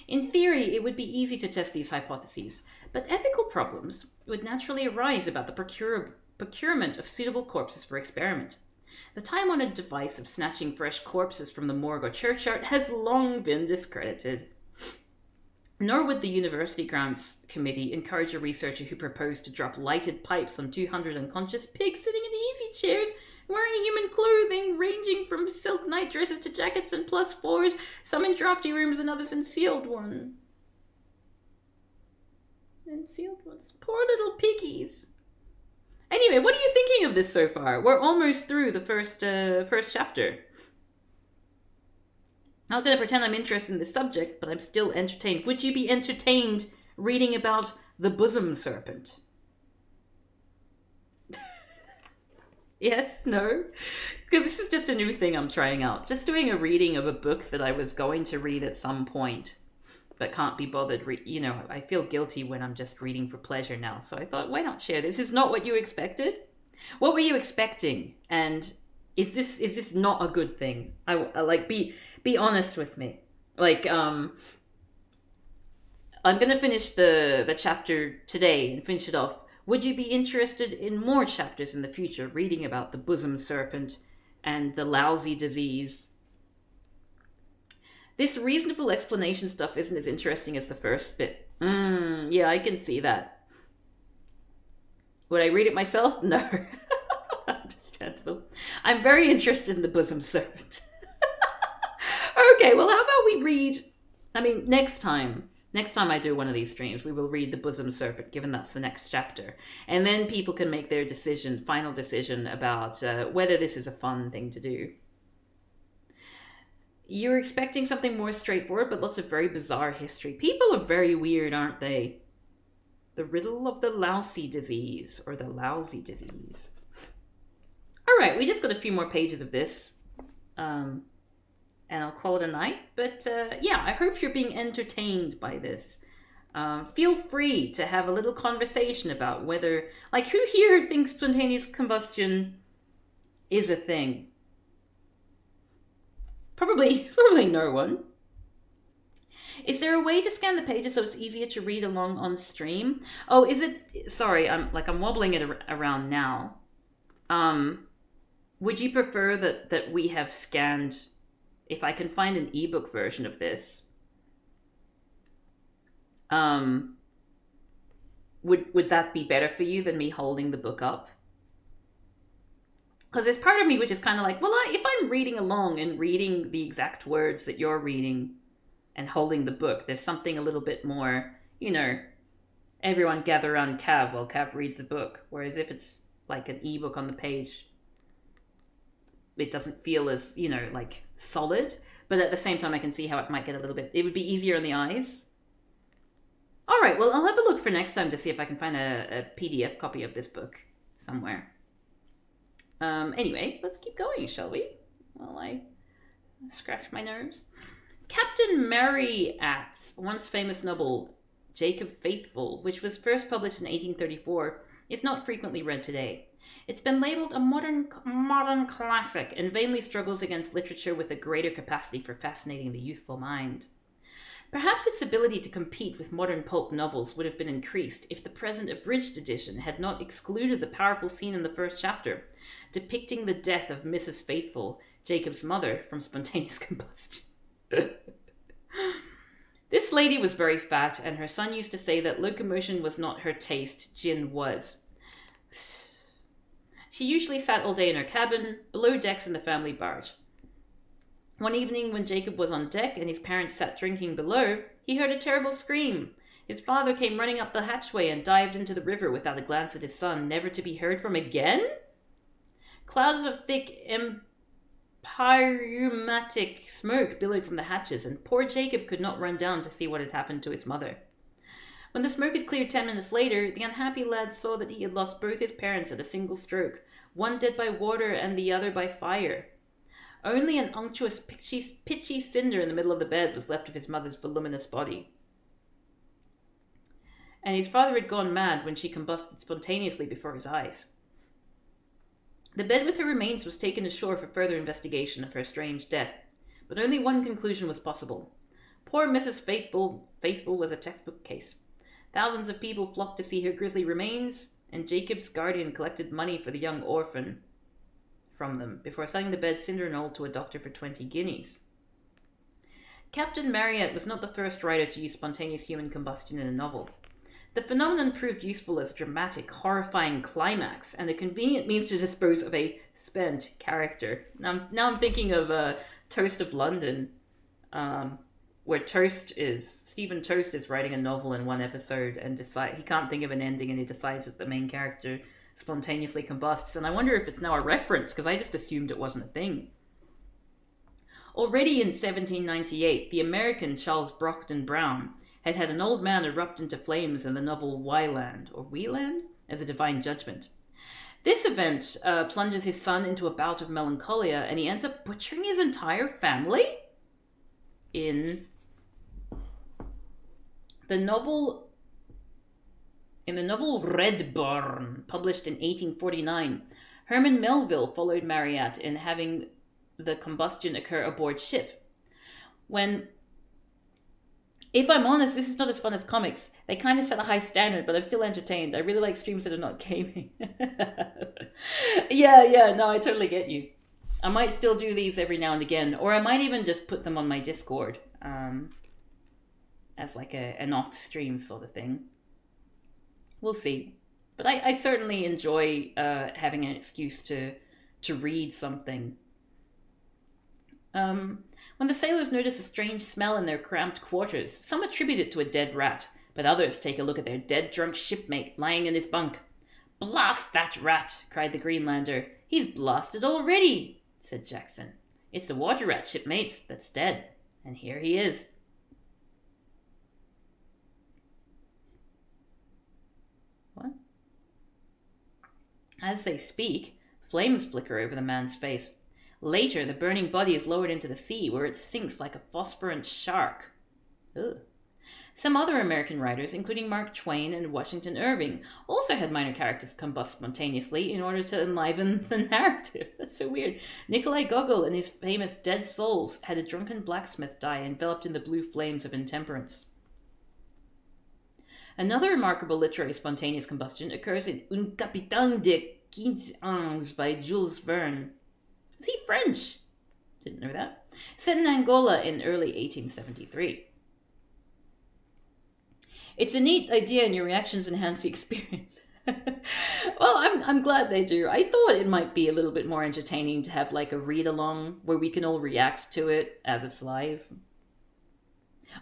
In theory, it would be easy to test these hypotheses, but ethical problems would naturally arise about the procurement of suitable corpses for experiment. The time-honored device of snatching fresh corpses from the morgue or churchyard has long been discredited. Nor would the University Grounds Committee encourage a researcher who proposed to drop lighted pipes on 200 unconscious pigs sitting in easy chairs, wearing human clothing ranging from silk night dresses to jackets and +4s, some in drafty rooms and others in sealed ones. Poor little piggies. Anyway, what are you thinking of this so far? We're almost through the first chapter. Not going to pretend I'm interested in this subject, but I'm still entertained. Would you be entertained reading about the bosom serpent? Yes, no. Because this is just a new thing I'm trying out. Just doing a reading of a book that I was going to read at some point, but can't be bothered. I feel guilty when I'm just reading for pleasure now. So I thought, why not share this? Is not what you expected? What were you expecting? And is this not a good thing? I like be honest with me. Like I'm gonna finish the chapter today and finish it off. Would you be interested in more chapters in the future, reading about the bosom serpent and the lousy disease? This reasonable explanation stuff isn't as interesting as the first bit. Yeah, I can see that. Would I read it myself? No. Understandable. I'm very interested in the bosom serpent. Okay, well, how about we read... next time I do one of these streams, we will read the bosom serpent, given that's the next chapter. And then people can make their final decision about whether this is a fun thing to do. You're expecting something more straightforward, but lots of very bizarre history. People are very weird, aren't they? The riddle of the lousy disease, or the lousy disease. All right, we just got a few more pages of this. And I'll call it a night. But yeah, I hope you're being entertained by this. Feel free to have a little conversation about whether, who here thinks spontaneous combustion is a thing? Probably no one. Is there a way to scan the pages so it's easier to read along on stream? Oh, is it? Sorry, I'm wobbling it around now. Would you prefer that we have scanned? If I can find an ebook version of this, would that be better for you than me holding the book up? Because there's part of me which is kind of like, well, if I'm reading along and reading the exact words that you're reading and holding the book, there's something a little bit more, everyone gather around Cav while Cav reads the book. Whereas if it's like an ebook on the page, it doesn't feel as, solid. But at the same time, I can see how it might get it would be easier on the eyes. All right, well, I'll have a look for next time to see if I can find a PDF copy of this book somewhere. Anyway, let's keep going, shall we? While I scratch my nose. Captain Marryat's once famous novel, Jacob Faithful, which was first published in 1834, is not frequently read today. It's been labeled a modern classic and vainly struggles against literature with a greater capacity for fascinating the youthful mind. Perhaps its ability to compete with modern pulp novels would have been increased if the present abridged edition had not excluded the powerful scene in the first chapter, depicting the death of Mrs. Faithful, Jacob's mother, from spontaneous combustion. This lady was very fat, and her son used to say that locomotion was not her taste, gin was. She usually sat all day in her cabin, below decks in the family barge. One evening when Jacob was on deck and his parents sat drinking below, he heard a terrible scream. His father came running up the hatchway and dived into the river without a glance at his son, never to be heard from again? Clouds of thick empyreumatic smoke billowed from the hatches, and poor Jacob could not run down to see what had happened to his mother. When the smoke had cleared 10 minutes later, the unhappy lad saw that he had lost both his parents at a single stroke, one dead by water and the other by fire. Only an unctuous, pitchy cinder in the middle of the bed was left of his mother's voluminous body. And his father had gone mad when she combusted spontaneously before his eyes. The bed with her remains was taken ashore for further investigation of her strange death, but only one conclusion was possible. Poor Mrs. Faithful was a textbook case. Thousands of people flocked to see her grisly remains, and Jacob's guardian collected money for the young orphan from them before selling the bed cinder and all to a doctor for 20 guineas. Captain Marryat was not the first writer to use spontaneous human combustion in a novel. The phenomenon proved useful as a dramatic, horrifying climax and a convenient means to dispose of a spent character. Now I'm thinking of Toast of London, where Stephen Toast is writing a novel in one episode and he can't think of an ending and he decides that the main character spontaneously combusts, and I wonder if it's now a reference, because I just assumed it wasn't a thing. Already in 1798, the American Charles Brockden Brown had had an old man erupt into flames in the novel Wieland, as a divine judgment. This event plunges his son into a bout of melancholia, and he ends up butchering his entire family. In the novel Redburn, published in 1849, Herman Melville followed Marryat in having the combustion occur aboard ship. When, if I'm honest, this is not as fun as comics. They kind of set a high standard, but I'm still entertained. I really like streams that are not gaming. Yeah, no, I totally get you. I might still do these every now and again, or I might even just put them on my Discord as like an off-stream sort of thing. We'll see. But I certainly enjoy having an excuse to read something. When the sailors notice a strange smell in their cramped quarters, some attribute it to a dead rat, but others take a look at their dead drunk shipmate lying in his bunk. "Blast that rat!" cried the Greenlander. "He's blasted already," said Jackson. "It's the water rat, shipmates, that's dead, and here he is." What? As they speak, flames flicker over the man's face. Later, the burning body is lowered into the sea, where it sinks like a phosphorant shark. Ugh. Some other American writers, including Mark Twain and Washington Irving, also had minor characters combust spontaneously in order to enliven the narrative. That's so weird. Nikolai Gogol, in his famous Dead Souls, had a drunken blacksmith die enveloped in the blue flames of intemperance. Another remarkable literary spontaneous combustion occurs in Un Capitaine de 15 Ans by Jules Verne. Is he French? Didn't know that. Set in Angola in early 1873. It's a neat idea and your reactions enhance the experience. Well, I'm glad they do. I thought it might be a little bit more entertaining to have like a read-along where we can all react to it as it's live.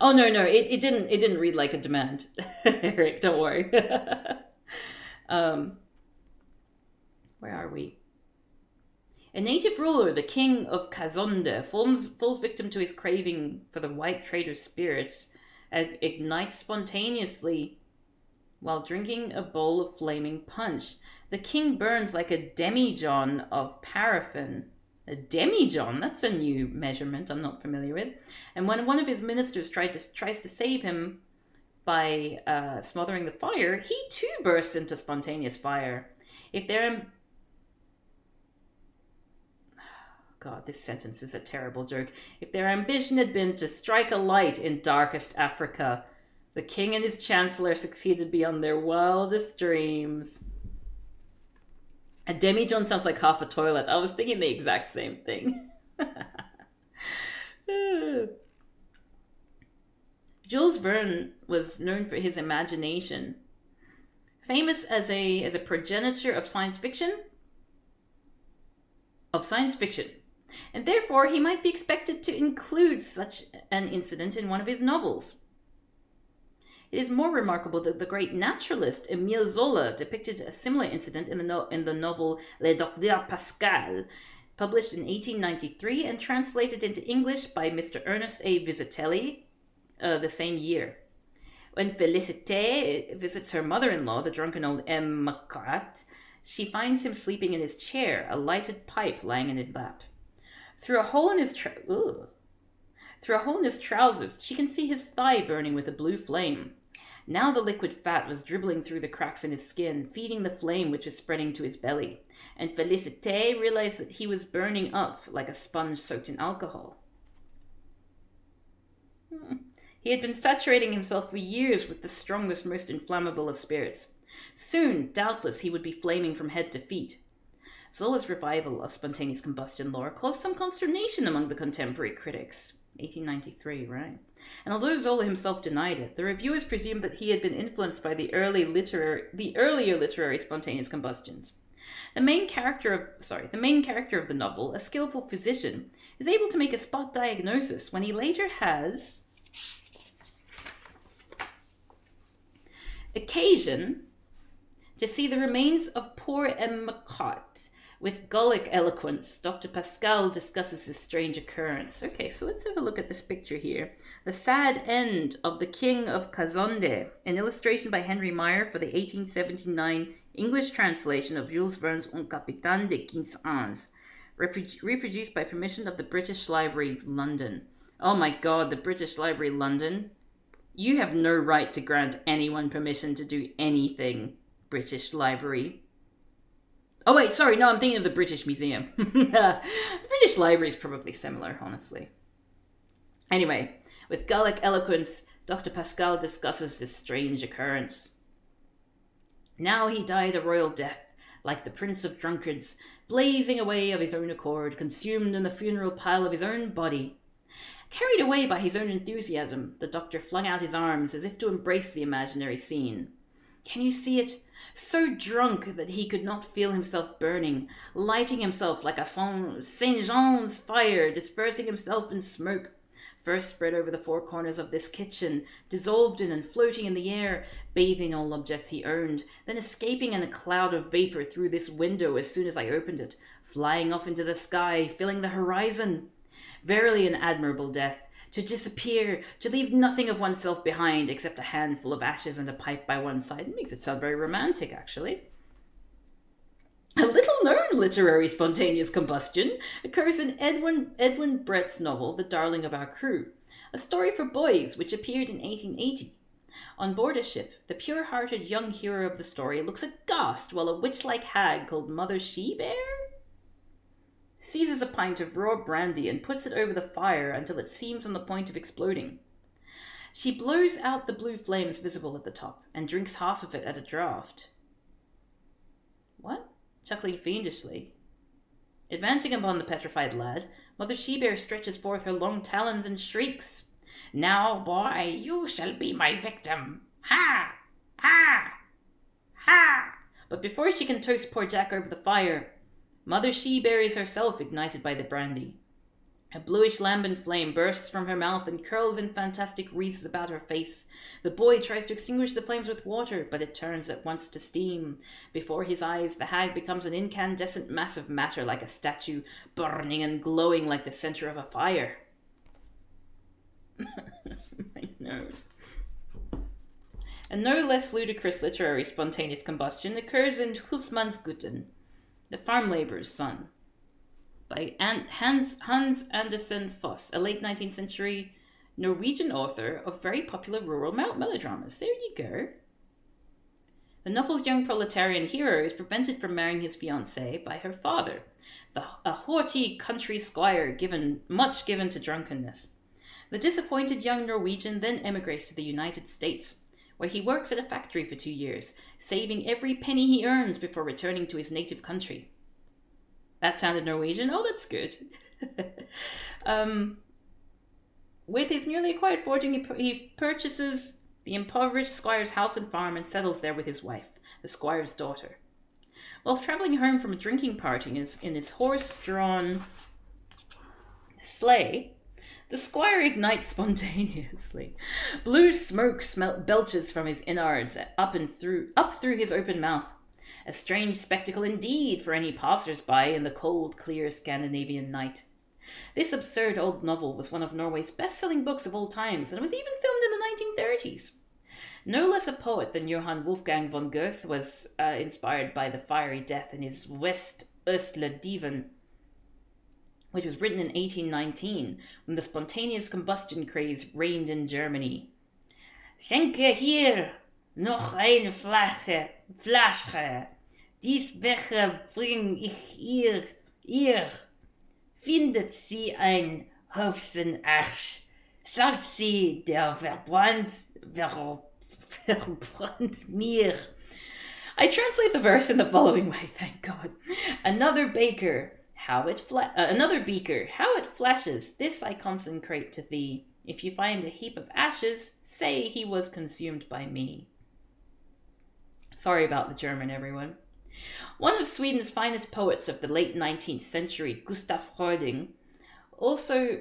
Oh, no, it didn't read like a demand. Eric, don't worry. Where are we? A native ruler, the king of Kazonde, falls victim to his craving for the white trader's spirits and ignites spontaneously while drinking a bowl of flaming punch. The king burns like a demijohn of paraffin. A demijohn? That's a new measurement I'm not familiar with. And when one of his ministers tries to save him by smothering the fire, he too bursts into spontaneous fire. God, this sentence is a terrible joke. If their ambition had been to strike a light in darkest Africa, the king and his chancellor succeeded beyond their wildest dreams. A demijohn sounds like half a toilet. I was thinking the exact same thing. Jules Verne was known for his imagination. Famous as a progenitor of science fiction, and therefore he might be expected to include such an incident in one of his novels. It is more remarkable that the great naturalist Émile Zola depicted a similar incident in the novel Le Docteur Pascal, published in 1893 and translated into English by Mr. Ernest A. Vizitelli the same year. When Félicité visits her mother-in-law, the drunken old M. Macquart, she finds him sleeping in his chair, a lighted pipe lying in his lap. Through a hole in his trousers, she can see his thigh burning with a blue flame. Now the liquid fat was dribbling through the cracks in his skin, feeding the flame which was spreading to his belly. And Félicité realized that he was burning up like a sponge soaked in alcohol. He had been saturating himself for years with the strongest, most inflammable of spirits. Soon, doubtless, he would be flaming from head to feet. Zola's revival of spontaneous combustion lore caused some consternation among the contemporary critics. 1893, right? And although Zola himself denied it, the reviewers presumed that he had been influenced by the earlier literary spontaneous combustions. The main character of the novel, a skillful physician, is able to make a spot diagnosis when he later has occasion to see the remains of poor M. Macquart. With Gallic eloquence, Dr. Pascal discusses this strange occurrence. Okay, so let's have a look at this picture here. The Sad End of the King of Kazonde, an illustration by Henry Meyer for the 1879 English translation of Jules Verne's Un Capitaine de 15 ans, reproduced by permission of the British Library, London. Oh my god, the British Library, London. You have no right to grant anyone permission to do anything, British Library. Oh wait, sorry, no, I'm thinking of the British Museum. The British Library is probably similar, honestly. Anyway, with Gallic eloquence, Dr. Pascal discusses this strange occurrence. Now he died a royal death, like the prince of drunkards, blazing away of his own accord, consumed in the funeral pile of his own body. Carried away by his own enthusiasm, the doctor flung out his arms as if to embrace the imaginary scene. Can you see it? So drunk that he could not feel himself burning, lighting himself like a Saint Jean's fire, dispersing himself in smoke, first spread over the four corners of this kitchen, dissolved in and floating in the air, bathing all objects he owned, then escaping in a cloud of vapor through this window as soon as I opened it, flying off into the sky, filling the horizon. Verily an admirable death, to disappear, to leave nothing of oneself behind except a handful of ashes and a pipe by one side. It makes it sound very romantic, actually. A little-known literary spontaneous combustion occurs in Edwin Brett's novel The Darling of Our Crew, a story for boys which appeared in 1880. On board a ship, the pure-hearted young hero of the story looks aghast while a witch-like hag called Mother She-Bear seizes a pint of raw brandy and puts it over the fire until it seems on the point of exploding. She blows out the blue flames visible at the top and drinks half of it at a draught. What? Chuckling fiendishly. Advancing upon the petrified lad, Mother She-Bear stretches forth her long talons and shrieks, "Now, boy, you shall be my victim! Ha! Ha! Ha!" But before she can toast poor Jack over the fire, Mother She-Bear is herself ignited by the brandy. A bluish lambent flame bursts from her mouth and curls in fantastic wreaths about her face. The boy tries to extinguish the flames with water, but it turns at once to steam. Before his eyes, the hag becomes an incandescent mass of matter like a statue, burning and glowing like the center of a fire. My nose. A no less ludicrous literary spontaneous combustion occurs in Husmannsguten, The Farm Labourer's Son, by Hans Andersen Foss, a late 19th century Norwegian author of very popular rural melodramas. There you go. The novel's young proletarian hero is prevented from marrying his fiancée by her father, a haughty country squire much given to drunkenness. The disappointed young Norwegian then emigrates to the United States, where he works at a factory for 2 years, saving every penny he earns before returning to his native country. That sounded Norwegian. Oh, that's good. With his newly acquired fortune, he purchases the impoverished squire's house and farm and settles there with his wife, the squire's daughter. While traveling home from a drinking party in his horse-drawn sleigh, the squire ignites spontaneously. Blue smoke belches from his innards up through his open mouth. A strange spectacle indeed for any passers-by in the cold, clear Scandinavian night. This absurd old novel was one of Norway's best-selling books of all times, and it was even filmed in the 1930s. No less a poet than Johann Wolfgang von Goethe was inspired by the fiery death in his West-Östler Divan, which was written in 1819, when the spontaneous combustion craze reigned in Germany. "Schenke hier noch eine Flasche. Dies Becher bring ich ihr. Findet sie ein Haufen Asch. Sagt sie, der verbrannt mir." I translate the verse in the following way, thank God. Another beaker, how it flashes, this I consecrate to thee. If you find a heap of ashes, say he was consumed by me. Sorry about the German, everyone. One of Sweden's finest poets of the late 19th century, Gustaf Fröding, also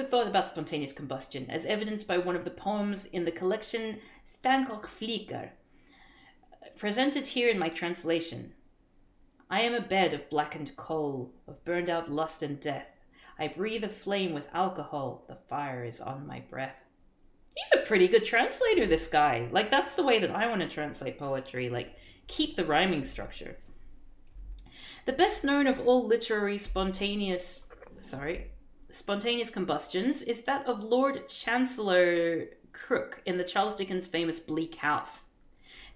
thought about spontaneous combustion, as evidenced by one of the poems in the collection Stank och Flickr, presented here in my translation. I am a bed of blackened coal, of burned out lust and death. I breathe a flame with alcohol, the fire is on my breath. He's a pretty good translator, this guy. Like, that's the way that I want to translate poetry. Like, keep the rhyming structure. The best known of all literary spontaneous combustions is that of Lord Chancellor Crook in the Charles Dickens famous Bleak House.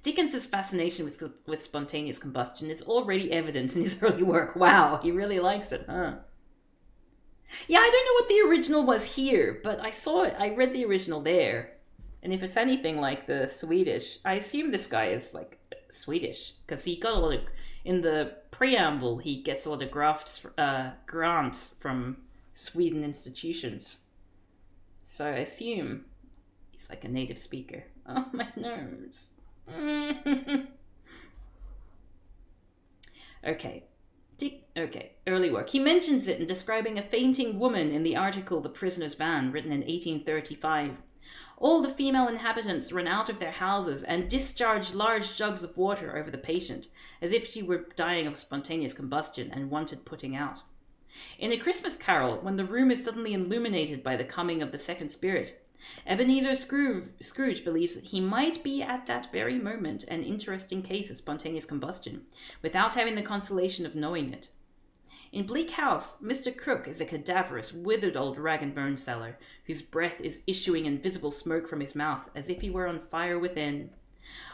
Dickens's fascination with spontaneous combustion is already evident in his early work. Wow, he really likes it, huh? Yeah, I don't know what the original was here, but I read the original there. And if it's anything like the Swedish, I assume this guy is like Swedish, because he got a lot of, in the preamble, he gets a lot of grants from Sweden institutions. So I assume he's like a native speaker. Oh, my nose. Okay. Early work. He mentions it in describing a fainting woman in the article The Prisoner's Van, written in 1835. All the female inhabitants ran out of their houses and discharged large jugs of water over the patient, as if she were dying of spontaneous combustion and wanted putting out. In A Christmas Carol, when the room is suddenly illuminated by the coming of the second spirit, Ebenezer Scrooge believes that he might be at that very moment an interesting case of spontaneous combustion, without having the consolation of knowing it. In Bleak House, Mr. Crook is a cadaverous, withered old rag-and-bone seller, whose breath is issuing invisible smoke from his mouth, as if he were on fire within.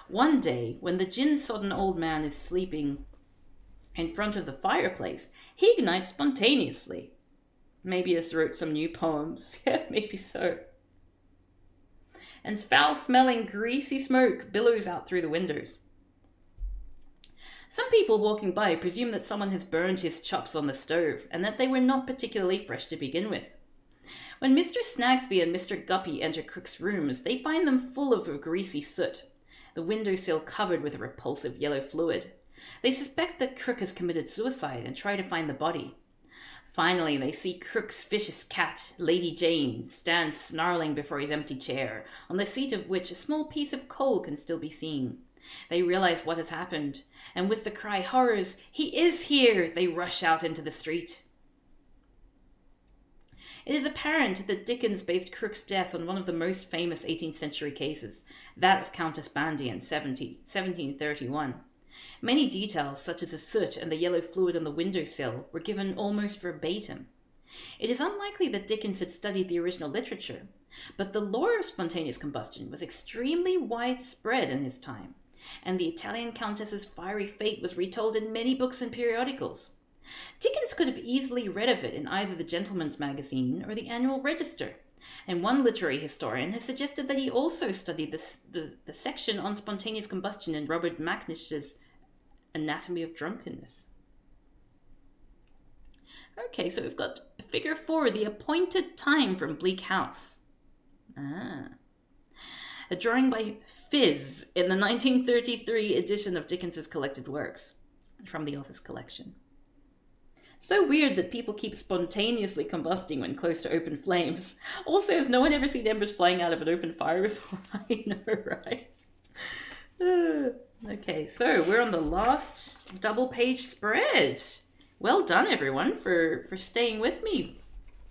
One day, when the gin-sodden old man is sleeping in front of the fireplace, he ignites spontaneously. Maybe he wrote some new poems. Yeah, maybe so. And foul-smelling, greasy smoke billows out through the windows. Some people walking by presume that someone has burned his chops on the stove, and that they were not particularly fresh to begin with. When Mr. Snagsby and Mr. Guppy enter Crook's rooms, they find them full of greasy soot, the windowsill covered with a repulsive yellow fluid. They suspect that Crook has committed suicide and try to find the body. Finally, they see Crook's vicious cat, Lady Jane, stand snarling before his empty chair, on the seat of which a small piece of coal can still be seen. They realize what has happened, and with the cry, "Horrors! He is here!" they rush out into the street. It is apparent that Dickens based Crook's death on one of the most famous 18th century cases, that of Countess Bandy in 1731. Many details, such as the soot and the yellow fluid on the windowsill, were given almost verbatim. It is unlikely that Dickens had studied the original literature, but the lore of spontaneous combustion was extremely widespread in his time, and the Italian countess's fiery fate was retold in many books and periodicals. Dickens could have easily read of it in either the Gentleman's Magazine or the Annual Register, and one literary historian has suggested that he also studied the section on spontaneous combustion in Robert Macnish's Anatomy of Drunkenness. Okay, so we've got figure 4, the appointed time from Bleak House. A drawing by Phiz in the 1933 edition of Dickens's collected works from the author's collection. So weird that people keep spontaneously combusting when close to open flames. Also, has no one ever seen embers flying out of an open fire before? I know, right? Okay, so we're on the last double-page spread. Well done, everyone, for staying with me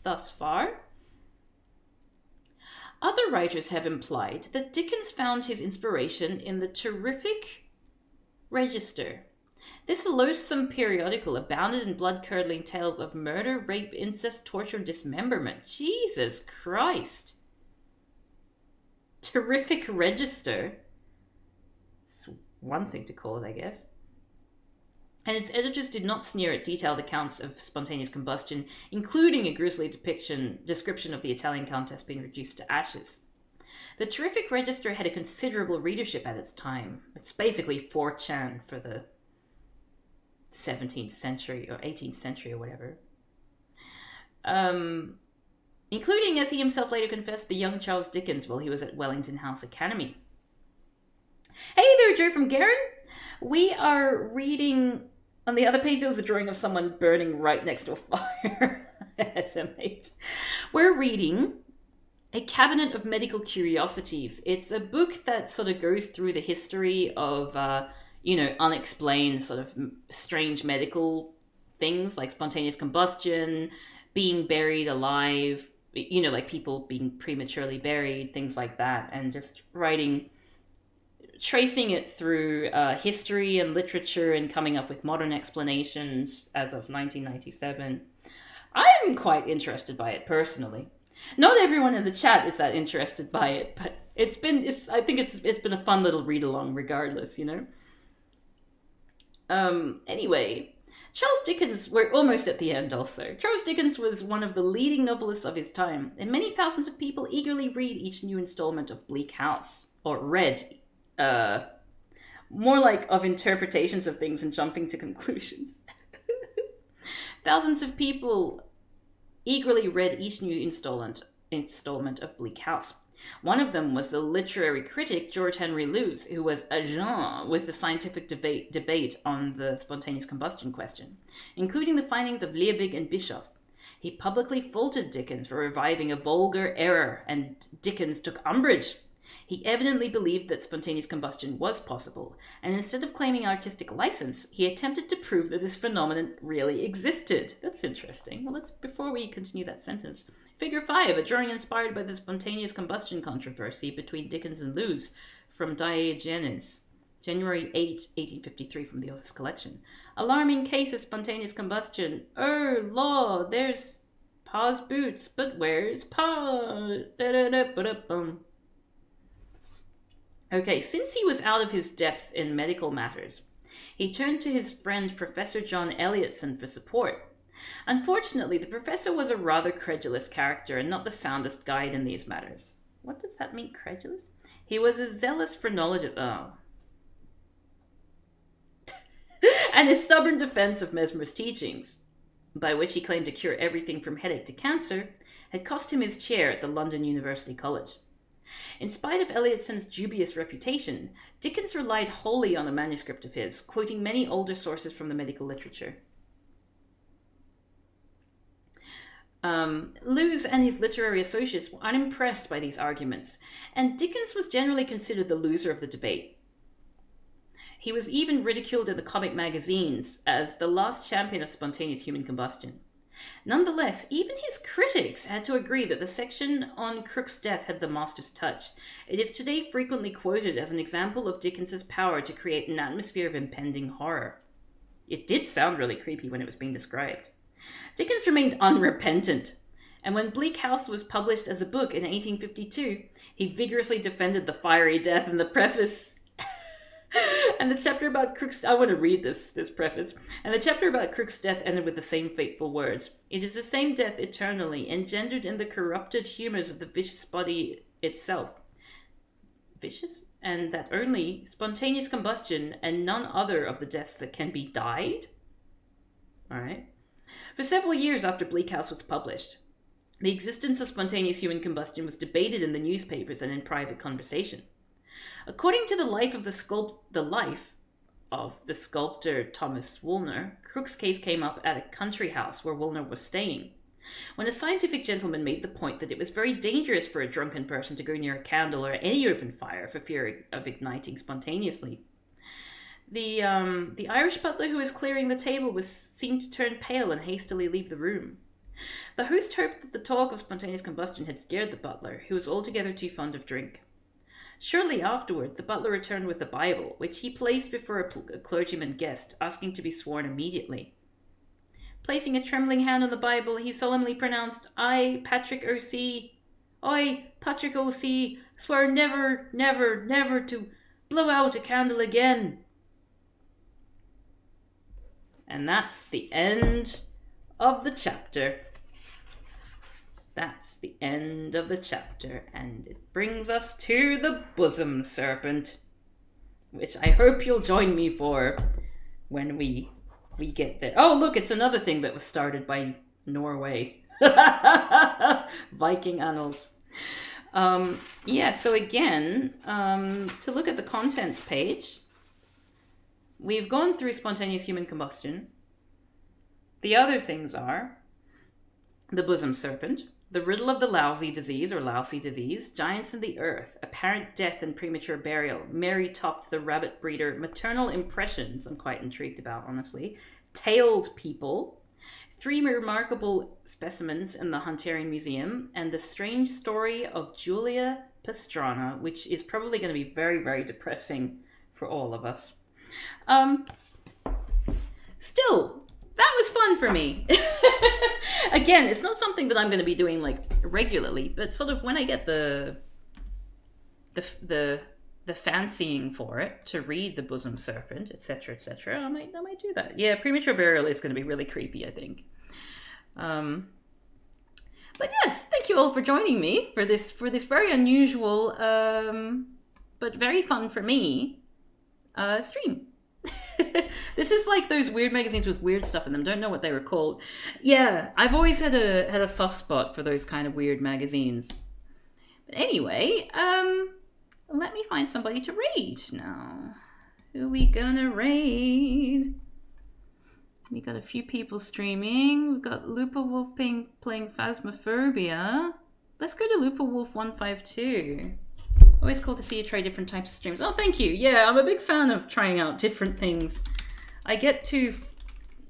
thus far. Other writers have implied that Dickens found his inspiration in the terrific Register. This loathsome periodical abounded in blood-curdling tales of murder, rape, incest, torture, and dismemberment. Jesus Christ. Terrific Register. It's one thing to call it, I guess. And its editors did not sneer at detailed accounts of spontaneous combustion, including a grisly description of the Italian countess being reduced to ashes. The Terrific Register had a considerable readership at its time. It's basically 4chan for the 17th century or 18th century or whatever. Including, as he himself later confessed, the young Charles Dickens while he was at Wellington House Academy. Hey there, Joe from Garen. We are reading, on the other page there was a drawing of someone burning right next to a fire. SMH. We're reading A Cabinet of Medical Curiosities. It's a book that sort of goes through the history of, unexplained sort of strange medical things like spontaneous combustion, being buried alive, like people being prematurely buried, things like that, and just tracing it through history and literature and coming up with modern explanations as of 1997. I'm quite interested by it personally. Not everyone in the chat is that interested by it, but I think it's been a fun little read along regardless, Anyway, Charles Dickens, we're almost at the end also. Charles Dickens was one of the leading novelists of his time, and many thousands of people eagerly read each new installment of Bleak House, or read, more like of interpretations of things and jumping to conclusions. Thousands of people eagerly read each new installment of Bleak House. One of them was the literary critic George Henry Lewes, who was agent with the scientific debate on the spontaneous combustion question, including the findings of Liebig and Bischoff. He publicly faulted Dickens for reviving a vulgar error, and Dickens took umbrage. He evidently believed that spontaneous combustion was possible, and instead of claiming artistic license, he attempted to prove that this phenomenon really existed. That's interesting. Well, before we continue that sentence. Figure 5, a drawing inspired by the spontaneous combustion controversy between Dickens and Lewes, from Diogenes, January 8, 1853, from the author's collection. Alarming case of spontaneous combustion. Law, there's Pa's boots, but where's Pa? Okay, since he was out of his depth in medical matters, he turned to his friend Professor John Elliotson for support. Unfortunately, the professor was a rather credulous character and not the soundest guide in these matters. What does that mean, credulous? He was a zealous phrenologist. And his stubborn defense of Mesmer's teachings, by which he claimed to cure everything from headache to cancer, had cost him his chair at the London University College. In spite of Elliotson's dubious reputation, Dickens relied wholly on a manuscript of his, quoting many older sources from the medical literature. Lewes and his literary associates were unimpressed by these arguments, and Dickens was generally considered the loser of the debate. He was even ridiculed in the comic magazines as the last champion of spontaneous human combustion. Nonetheless, even his critics had to agree that the section on Crookes' death had the master's touch. It is today frequently quoted as an example of Dickens's power to create an atmosphere of impending horror. It did sound really creepy when it was being described. Dickens remained unrepentant, and when Bleak House was published as a book in 1852, he vigorously defended the fiery death in the preface. And the chapter about Crookes... I want to read this preface. And the chapter about Crookes' death ended with the same fateful words. It is the same death eternally, engendered in the corrupted humours of the vicious body itself. Vicious? And that only spontaneous combustion and none other of the deaths that can be died? Alright. For several years after Bleak House was published, the existence of spontaneous human combustion was debated in the newspapers and in private conversation. According to the life of the sculptor Thomas Woolner, Crookes' case came up at a country house where Woolner was staying, when a scientific gentleman made the point that it was very dangerous for a drunken person to go near a candle or any open fire for fear of igniting spontaneously. The Irish butler who was clearing the table seemed to turn pale and hastily leave the room. The host hoped that the talk of spontaneous combustion had scared the butler, who was altogether too fond of drink. Shortly afterward, the butler returned with the Bible, which he placed before a clergyman guest, asking to be sworn immediately. Placing a trembling hand on the Bible, he solemnly pronounced, I, Patrick O.C., swear never, never, never to blow out a candle again. And that's the end of the chapter. That's the end of the chapter, and it brings us to the bosom serpent, which I hope you'll join me for when we get there. Oh, look, it's another thing that was started by Norway. Viking annals. So again, to look at the contents page, we've gone through spontaneous human combustion. The other things are the bosom serpent, the riddle of the lousy disease or lousy disease, giants in the earth, apparent death and premature burial, Mary Toft the rabbit breeder, maternal impressions, I'm quite intrigued about, honestly, tailed people, Three remarkable specimens in the Hunterian Museum, and the strange story of Julia Pastrana, which is probably going to be very, very depressing for all of us. Still, that was fun for me. Again, it's not something that I'm going to be doing like regularly, but sort of when I get the fancying for it to read The Bosom Serpent, etc., etc., I might do that. Yeah, Premature Burial is going to be really creepy, I think. But yes, thank you all for joining me for this very unusual, but very fun for me, stream. This is like those weird magazines with weird stuff in them. Don't know what they were called. Yeah, I've always had a soft spot for those kind of weird magazines. But anyway, let me find somebody to raid now. Who we gonna raid? We got a few people streaming. We've got Lupa Wolf playing Phasmophobia. Let's go to Lupa Wolf 152. Always cool to see you try different types of streams. Oh, thank you. Yeah, I'm a big fan of trying out different things. I get too,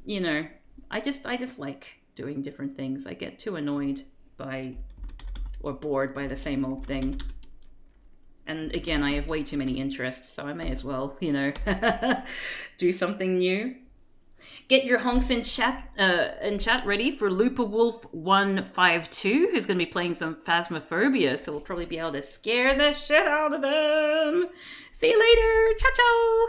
I just like doing different things. I get too annoyed by or bored by the same old thing. And again, I have way too many interests, so I may as well, do something new. Get your honks in chat ready for Lupa Wolf 152, who's going to be playing some Phasmophobia, so we'll probably be able to scare the shit out of them. See you later. Ciao, ciao.